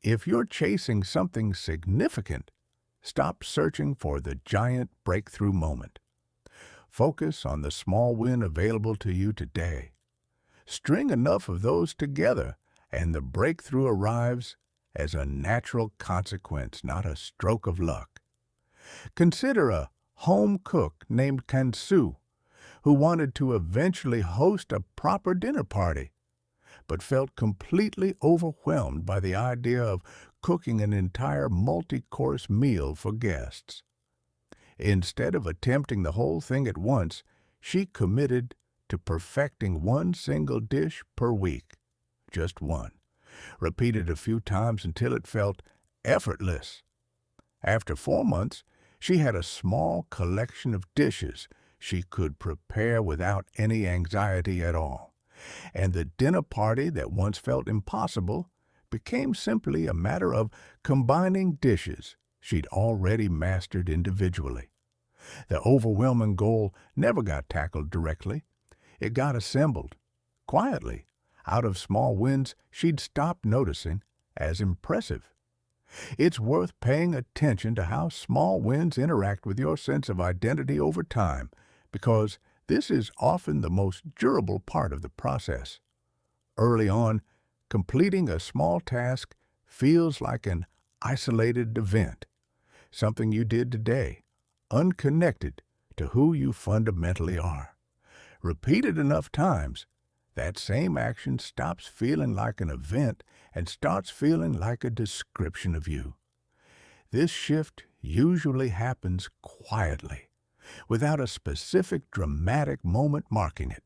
If you're chasing something significant, stop searching for the giant breakthrough moment. Focus on the small win available to you today. String enough of those together, and the breakthrough arrives as a natural consequence, not a stroke of luck. Consider a home cook named Kansu who wanted to eventually host a proper dinner party, but felt completely overwhelmed by the idea of cooking an entire multi-course meal for guests. Instead of attempting the whole thing at once, she committed to perfecting one single dish per week, just one, repeated a few times until it felt effortless. After 4 months, she had a small collection of dishes she could prepare without any anxiety at all, and the dinner party that once felt impossible became simply a matter of combining dishes she'd already mastered individually. The overwhelming goal never got tackled directly. It got assembled, quietly, out of small wins she'd stopped noticing as impressive. It's worth paying attention to how small wins interact with your sense of identity over time, because this is often the most durable part of the process. Early on, completing a small task feels like an isolated event, something you did today, unconnected to who you fundamentally are. Repeated enough times, that same action stops feeling like an event and starts feeling like a description of you. This shift usually happens quietly, without a specific dramatic moment marking it,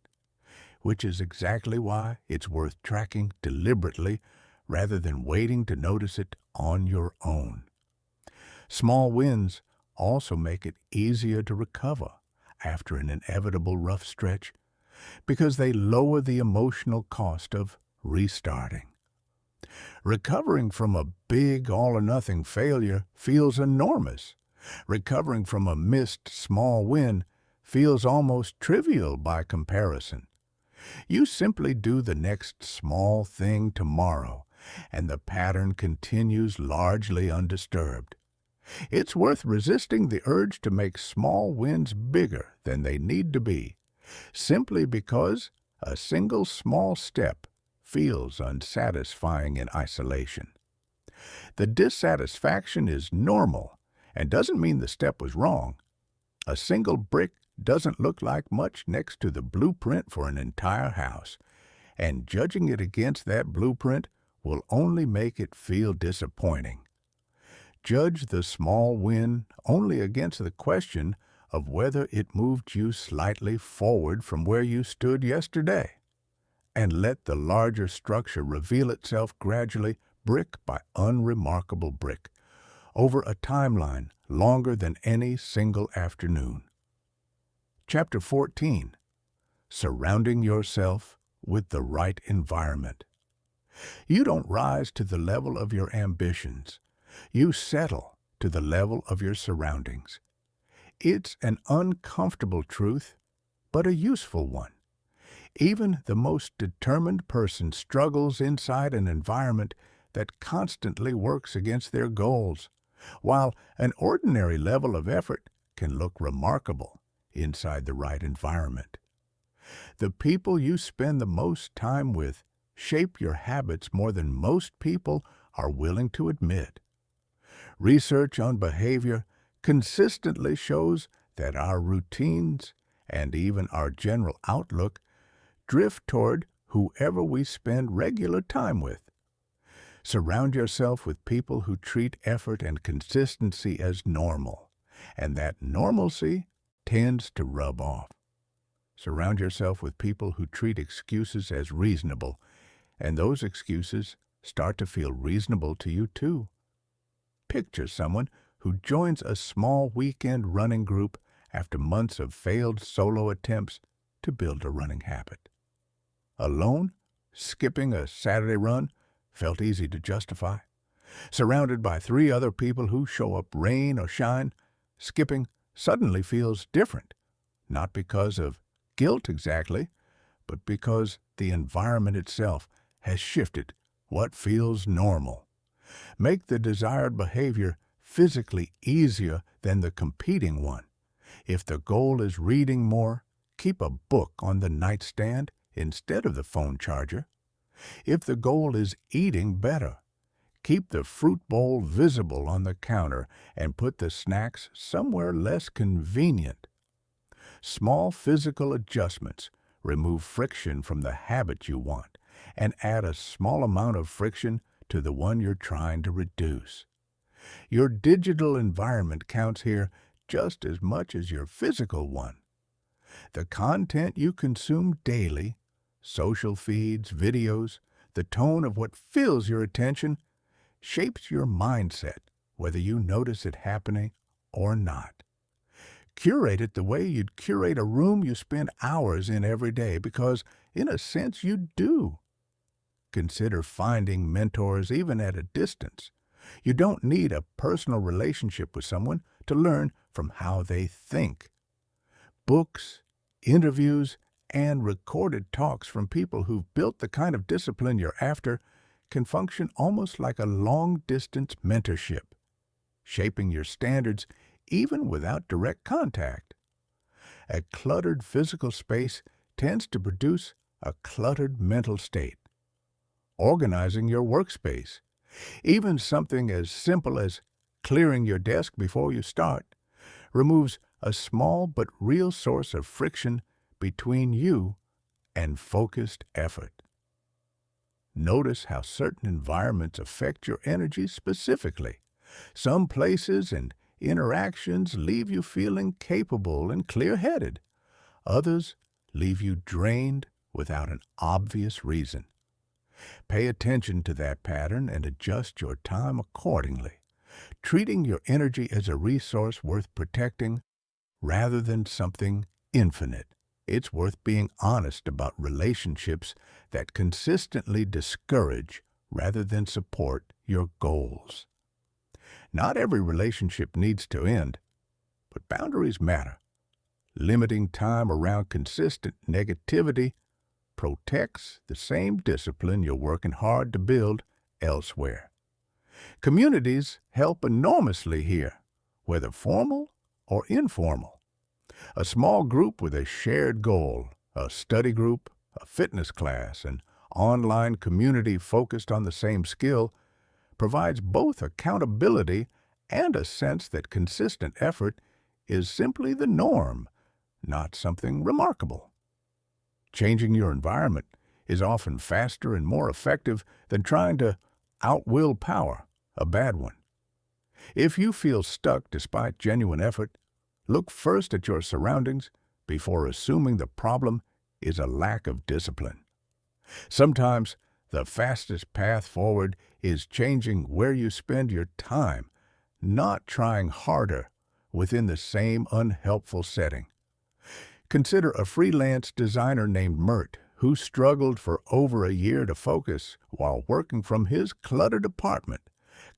which is exactly why it's worth tracking deliberately rather than waiting to notice it on your own. Small wins also make it easier to recover after an inevitable rough stretch. because they lower the emotional cost of restarting. Recovering from a big all-or-nothing failure feels enormous. Recovering from a missed small win feels almost trivial by comparison. You simply do the next small thing tomorrow, and the pattern continues largely undisturbed. It's worth resisting the urge to make small wins bigger than they need to be, simply because a single small step feels unsatisfying in isolation. The dissatisfaction is normal and doesn't mean the step was wrong. A single brick doesn't look like much next to the blueprint for an entire house, and judging it against that blueprint will only make it feel disappointing. Judge the small win only against the question of whether it moved you slightly forward from where you stood yesterday, and let the larger structure reveal itself gradually, brick by unremarkable brick, over a timeline longer than any single afternoon. Chapter 14. Surrounding yourself with the right environment. You don't rise to the level of your ambitions. You settle to the level of your surroundings. It's an uncomfortable truth, but a useful one. Even the most determined person struggles inside an environment that constantly works against their goals, while an ordinary level of effort can look remarkable inside the right environment. The people you spend the most time with shape your habits more than most people are willing to admit. Research on behavior consistently shows that our routines and even our general outlook drift toward whoever we spend regular time with. Surround yourself with people who treat effort and consistency as normal, and that normalcy tends to rub off. Surround yourself with people who treat excuses as reasonable, and those excuses start to feel reasonable to you too. Picture someone who joins a small weekend running group after months of failed solo attempts to build a running habit. Alone, skipping a Saturday run felt easy to justify. Surrounded by 3 other people who show up rain or shine, skipping suddenly feels different, not because of guilt exactly, but because the environment itself has shifted what feels normal. Make the desired behavior physically easier than the competing one. If the goal is reading more, keep a book on the nightstand instead of the phone charger. If the goal is eating better, keep the fruit bowl visible on the counter and put the snacks somewhere less convenient. Small physical adjustments remove friction from the habit you want and add a small amount of friction to the one you're trying to reduce. Your digital environment counts here just as much as your physical one. The content you consume daily, social feeds, videos, the tone of what fills your attention, shapes your mindset, whether you notice it happening or not. Curate it the way you'd curate a room you spend hours in every day, because, in a sense, you do. Consider finding mentors even at a distance. You don't need a personal relationship with someone to learn from how they think. Books, interviews, and recorded talks from people who've built the kind of discipline you're after can function almost like a long-distance mentorship, shaping your standards even without direct contact. A cluttered physical space tends to produce a cluttered mental state. Organizing your workspace, even something as simple as clearing your desk before you start, removes a small but real source of friction between you and focused effort. Notice how certain environments affect your energy specifically. Some places and interactions leave you feeling capable and clear-headed. Others leave you drained without an obvious reason. Pay attention to that pattern and adjust your time accordingly, treating your energy as a resource worth protecting rather than something infinite. It's worth being honest about relationships that consistently discourage rather than support your goals. Not every relationship needs to end, but boundaries matter. Limiting time around consistent negativity protects the same discipline you're working hard to build elsewhere. Communities help enormously here, whether formal or informal. A small group with a shared goal, a study group, a fitness class, an online community focused on the same skill, provides both accountability and a sense that consistent effort is simply the norm, not something remarkable. Changing your environment is often faster and more effective than trying to outwill power, a bad one. If you feel stuck despite genuine effort, look first at your surroundings before assuming the problem is a lack of discipline. Sometimes the fastest path forward is changing where you spend your time, not trying harder within the same unhelpful setting. Consider a freelance designer named Mert who struggled for over a year to focus while working from his cluttered apartment,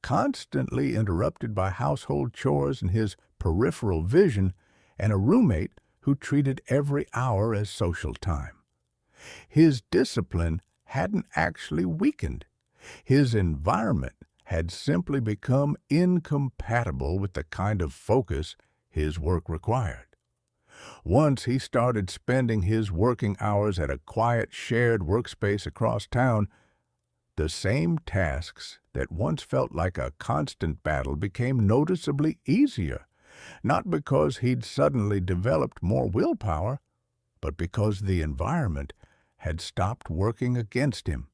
constantly interrupted by household chores and his peripheral vision, and a roommate who treated every hour as social time. His discipline hadn't actually weakened. His environment had simply become incompatible with the kind of focus his work required. Once he started spending his working hours at a quiet shared workspace across town, the same tasks that once felt like a constant battle became noticeably easier, not because he'd suddenly developed more willpower, but because the environment had stopped working against him.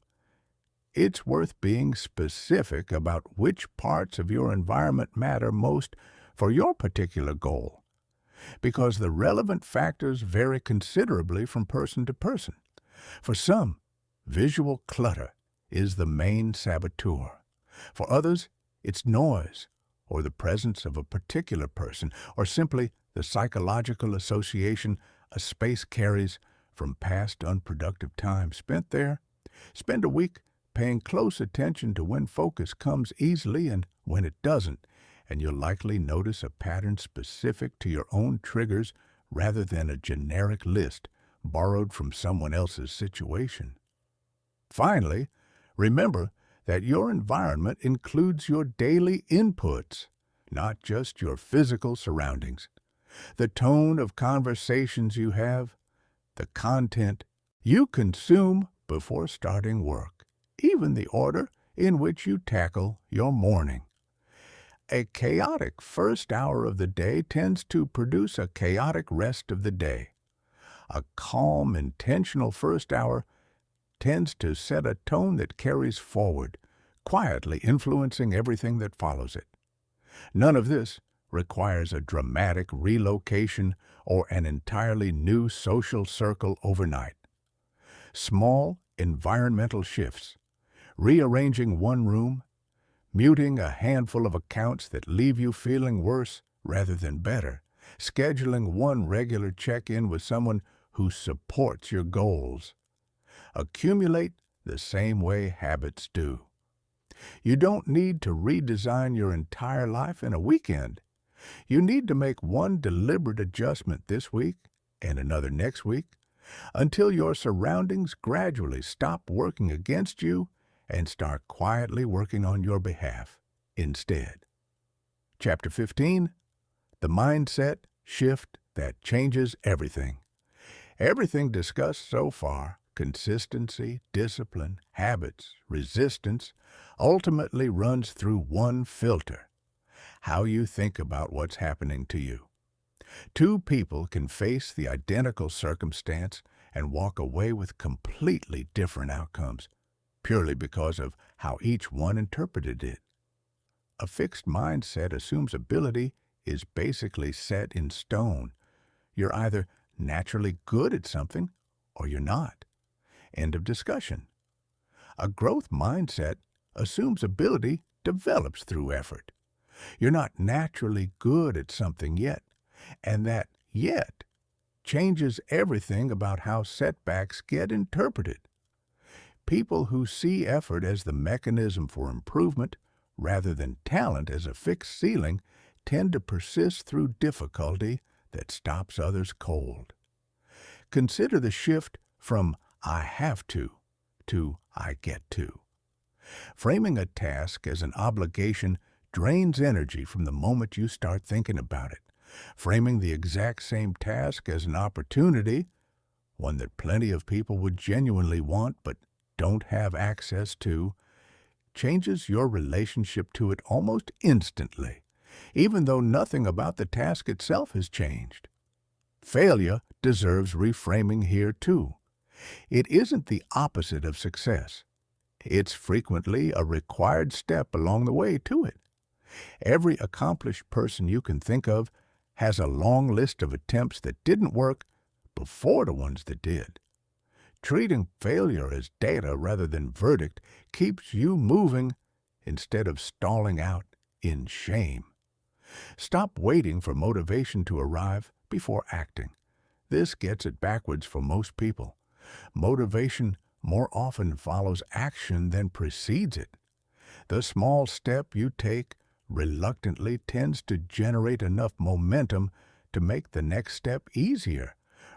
It's worth being specific about which parts of your environment matter most for your particular goal, because the relevant factors vary considerably from person to person. For some, visual clutter is the main saboteur. For others, it's noise, or the presence of a particular person, or simply the psychological association a space carries from past unproductive time spent there. Spend a week paying close attention to when focus comes easily and when it doesn't, and you'll likely notice a pattern specific to your own triggers rather than a generic list borrowed from someone else's situation. Finally, remember that your environment includes your daily inputs, not just your physical surroundings. The tone of conversations you have, the content you consume before starting work, even the order in which you tackle your morning. A chaotic first hour of the day tends to produce a chaotic rest of the day. A calm, intentional first hour tends to set a tone that carries forward, quietly influencing everything that follows it. None of this requires a dramatic relocation or an entirely new social circle overnight. Small environmental shifts, rearranging one room, muting a handful of accounts that leave you feeling worse rather than better, scheduling one regular check-in with someone who supports your goals. Accumulate the same way habits do. You don't need to redesign your entire life in a weekend. You need to make one deliberate adjustment this week and another next week until your surroundings gradually stop working against you and start quietly working on your behalf instead. Chapter 15, The Mindset Shift That Changes Everything. Everything discussed so far, consistency, discipline, habits, resistance, ultimately runs through one filter: how you think about what's happening to you. Two people can face the identical circumstance and walk away with completely different outcomes, purely because of how each one interpreted it. A fixed mindset assumes ability is basically set in stone. You're either naturally good at something or you're not. End of discussion. A growth mindset assumes ability develops through effort. You're not naturally good at something yet, and that yet changes everything about how setbacks get interpreted. People who see effort as the mechanism for improvement rather than talent as a fixed ceiling tend to persist through difficulty that stops others cold. Consider the shift from "I have to "I get to." Framing a task as an obligation drains energy from the moment you start thinking about it. Framing the exact same task as an opportunity, one that plenty of people would genuinely want but don't have access to, changes your relationship to it almost instantly, even though nothing about the task itself has changed. Failure deserves reframing here too. It isn't the opposite of success. It's frequently a required step along the way to it. Every accomplished person you can think of has a long list of attempts that didn't work before the ones that did. Treating failure as data rather than verdict keeps you moving instead of stalling out in shame. Stop waiting for motivation to arrive before acting. This gets it backwards for most people. Motivation more often follows action than precedes it. The small step you take reluctantly tends to generate enough momentum to make the next step easier,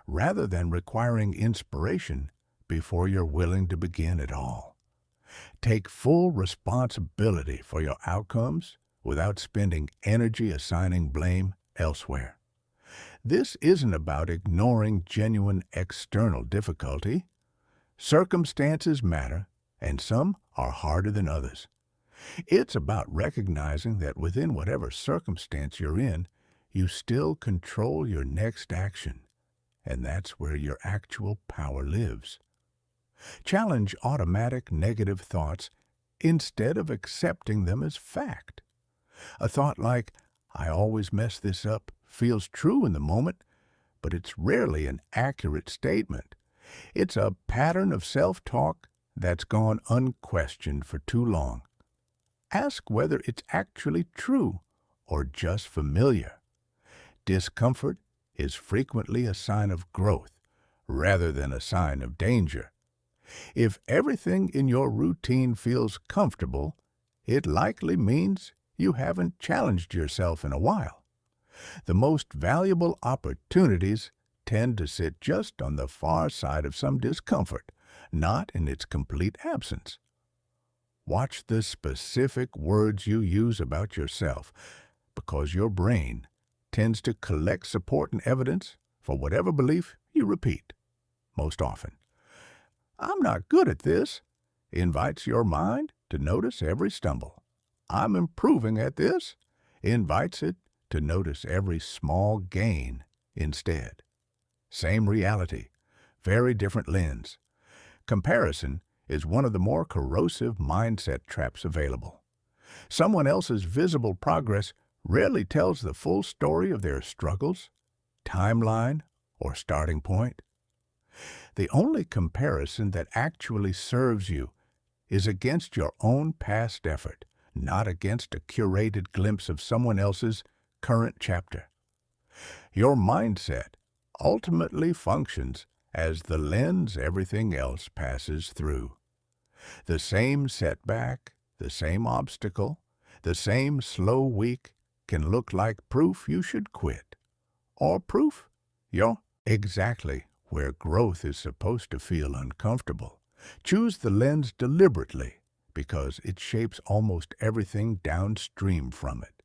rather than requiring inspiration before you're willing to begin at all. Take full responsibility for your outcomes without spending energy assigning blame elsewhere. This isn't about ignoring genuine external difficulty. Circumstances matter, and some are harder than others. It's about recognizing that within whatever circumstance you're in, you still control your next action, and that's where your actual power lives. Challenge automatic negative thoughts instead of accepting them as fact. A thought like, "I always mess this up," feels true in the moment, but it's rarely an accurate statement. It's a pattern of self-talk that's gone unquestioned for too long. Ask whether it's actually true or just familiar. Discomfort is frequently a sign of growth rather than a sign of danger. If everything in your routine feels comfortable, it likely means you haven't challenged yourself in a while. The most valuable opportunities tend to sit just on the far side of some discomfort, not in its complete absence. Watch the specific words you use about yourself, because your brain tends to collect support and evidence for whatever belief you repeat. Most often, "I'm not good at this," invites your mind to notice every stumble. "I'm improving at this," invites it to notice every small gain instead. Same reality, very different lens. Comparison is one of the more corrosive mindset traps available. Someone else's visible progress rarely tells the full story of their struggles, timeline, or starting point. The only comparison that actually serves you is against your own past effort, not against a curated glimpse of someone else's current chapter. Your mindset ultimately functions as the lens everything else passes through. The same setback, the same obstacle, the same slow week can look like proof you should quit, or proof you're exactly where growth is supposed to feel uncomfortable. Choose the lens deliberately, because it shapes almost everything downstream from it.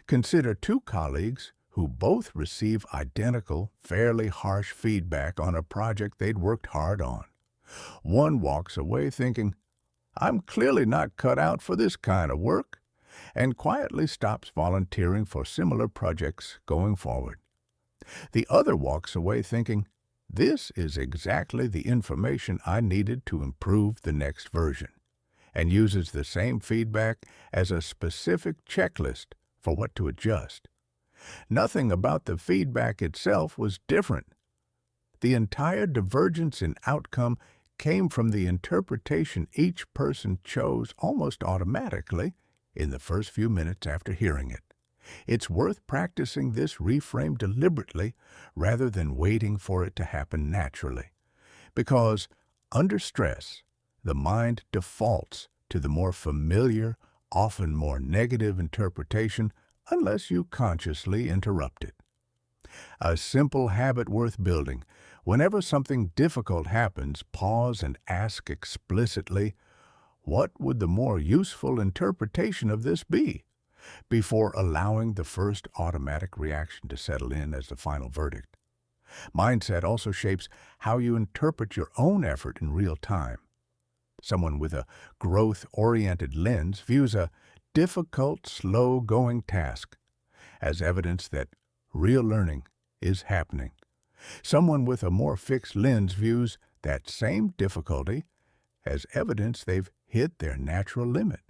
Consider two colleagues who both receive identical, fairly harsh feedback on a project they'd worked hard on. One walks away thinking, "I'm clearly not cut out for this kind of work," and quietly stops volunteering for similar projects going forward. The other walks away thinking, "This is exactly the information I needed to improve the next version," and uses the same feedback as a specific checklist for what to adjust. Nothing about the feedback itself was different. The entire divergence in outcome came from the interpretation each person chose almost automatically in the first few minutes after hearing it. It's worth practicing this reframe deliberately rather than waiting for it to happen naturally. Because under stress, the mind defaults to the more familiar, often more negative interpretation unless you consciously interrupt it. A simple habit worth building. Whenever something difficult happens, pause and ask explicitly, what would the more useful interpretation of this be? Before allowing the first automatic reaction to settle in as the final verdict. Mindset also shapes how you interpret your own effort in real time. Someone with a growth-oriented lens views a difficult, slow-going task as evidence that real learning is happening. Someone with a more fixed lens views that same difficulty as evidence they've hit their natural limit.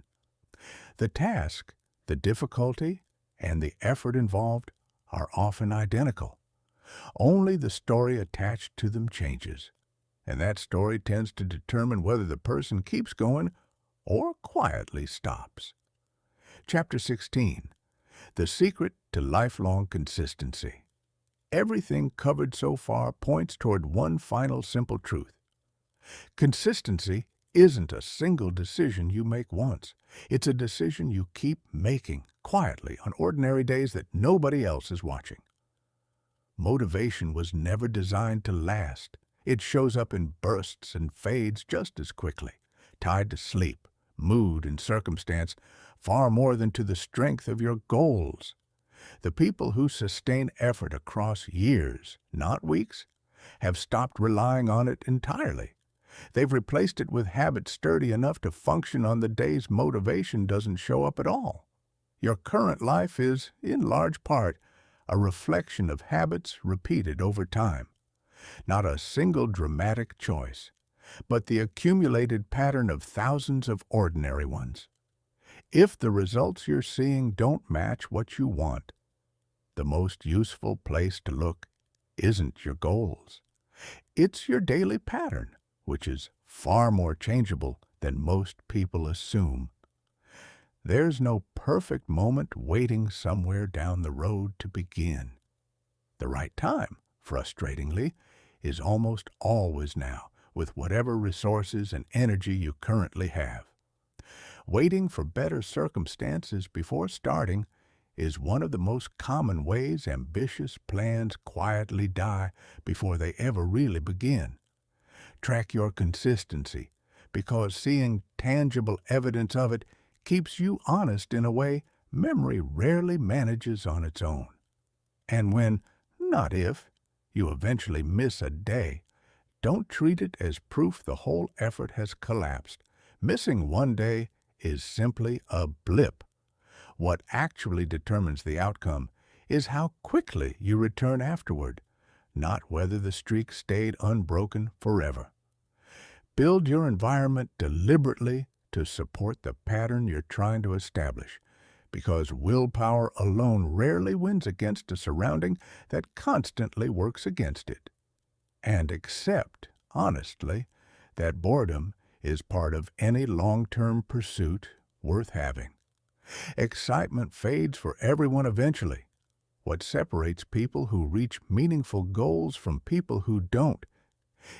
The task, the difficulty, and the effort involved are often identical. Only the story attached to them changes, and that story tends to determine whether the person keeps going or quietly stops. Chapter 16. The Secret to Lifelong Consistency. Everything covered so far points toward one final simple truth. Consistency isn't a single decision you make once. It's a decision you keep making quietly on ordinary days that nobody else is watching. Motivation was never designed to last. It shows up in bursts and fades just as quickly, tied to sleep, mood, and circumstance, far more than to the strength of your goals. The people who sustain effort across years, not weeks, have stopped relying on it entirely. They've replaced it with habits sturdy enough to function on the days motivation doesn't show up at all. Your current life is, in large part, a reflection of habits repeated over time. Not a single dramatic choice, but the accumulated pattern of thousands of ordinary ones. If the results you're seeing don't match what you want, the most useful place to look isn't your goals. It's your daily pattern, which is far more changeable than most people assume. There's no perfect moment waiting somewhere down the road to begin. The right time, frustratingly, is almost always now, with whatever resources and energy you currently have. Waiting for better circumstances before starting is one of the most common ways ambitious plans quietly die before they ever really begin. Track your consistency, because seeing tangible evidence of it keeps you honest in a way memory rarely manages on its own. And when, not if, you eventually miss a day, don't treat it as proof the whole effort has collapsed. Missing one day is simply a blip. What actually determines the outcome is how quickly you return afterward, not whether the streak stayed unbroken forever. Build your environment deliberately to support the pattern you're trying to establish, because willpower alone rarely wins against a surrounding that constantly works against it. And accept, honestly, that boredom is part of any long-term pursuit worth having. Excitement fades for everyone eventually. What separates people who reach meaningful goals from people who don't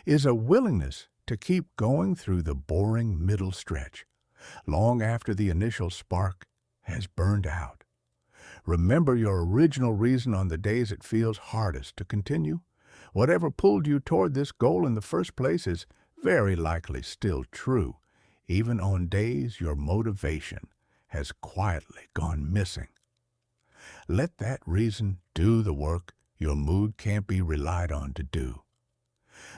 is a willingness to keep going through the boring middle stretch, long after the initial spark has burned out. Remember your original reason on the days it feels hardest to continue. Whatever pulled you toward this goal in the first place is very likely still true, even on days your motivation has quietly gone missing. Let that reason do the work your mood can't be relied on to do.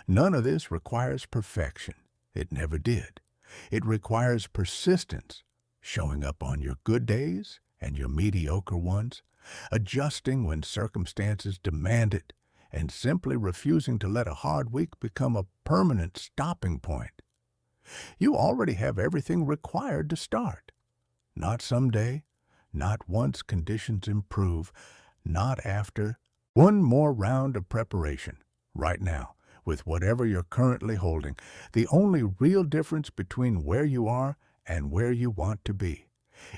None of this requires perfection. It never did. It requires persistence, showing up on your good days and your mediocre ones, adjusting when circumstances demand it, and simply refusing to let a hard week become a permanent stopping point. You already have everything required to start. Not someday, not once conditions improve, not after. One more round of preparation, right now, with whatever you're currently holding. The only real difference between where you are and where you want to be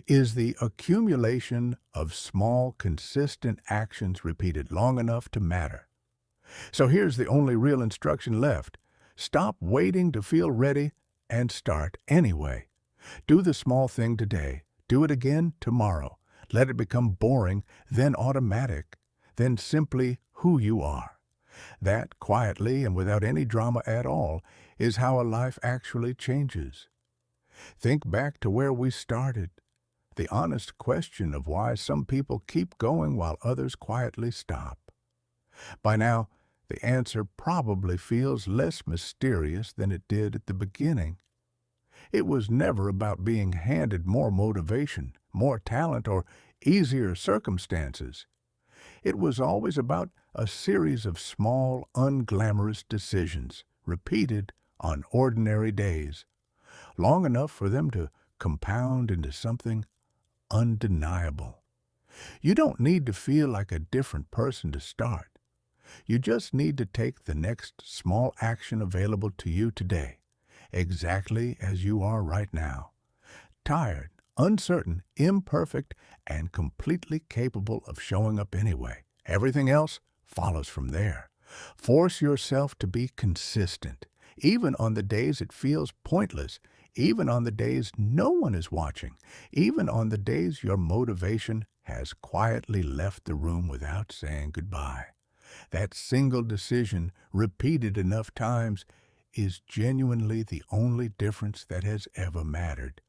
is the accumulation of small, consistent actions repeated long enough to matter. So here's the only real instruction left. Stop waiting to feel ready and start anyway. Do the small thing today. Do it again tomorrow. Let it become boring, then automatic, then simply who you are. That, quietly and without any drama at all, is how a life actually changes. Think back to where we started. The honest question of why some people keep going while others quietly stop. By now, the answer probably feels less mysterious than it did at the beginning. It was never about being handed more motivation, more talent, or easier circumstances. It was always about a series of small, unglamorous decisions, repeated on ordinary days, long enough for them to compound into something undeniable. You don't need to feel like a different person to start. You just need to take the next small action available to you today, exactly as you are right now. Tired, uncertain, imperfect, and completely capable of showing up anyway. Everything else follows from there. Force yourself to be consistent, even on the days it feels pointless, even on the days no one is watching, even on the days your motivation has quietly left the room without saying goodbye. That single decision, repeated enough times, is genuinely the only difference that has ever mattered.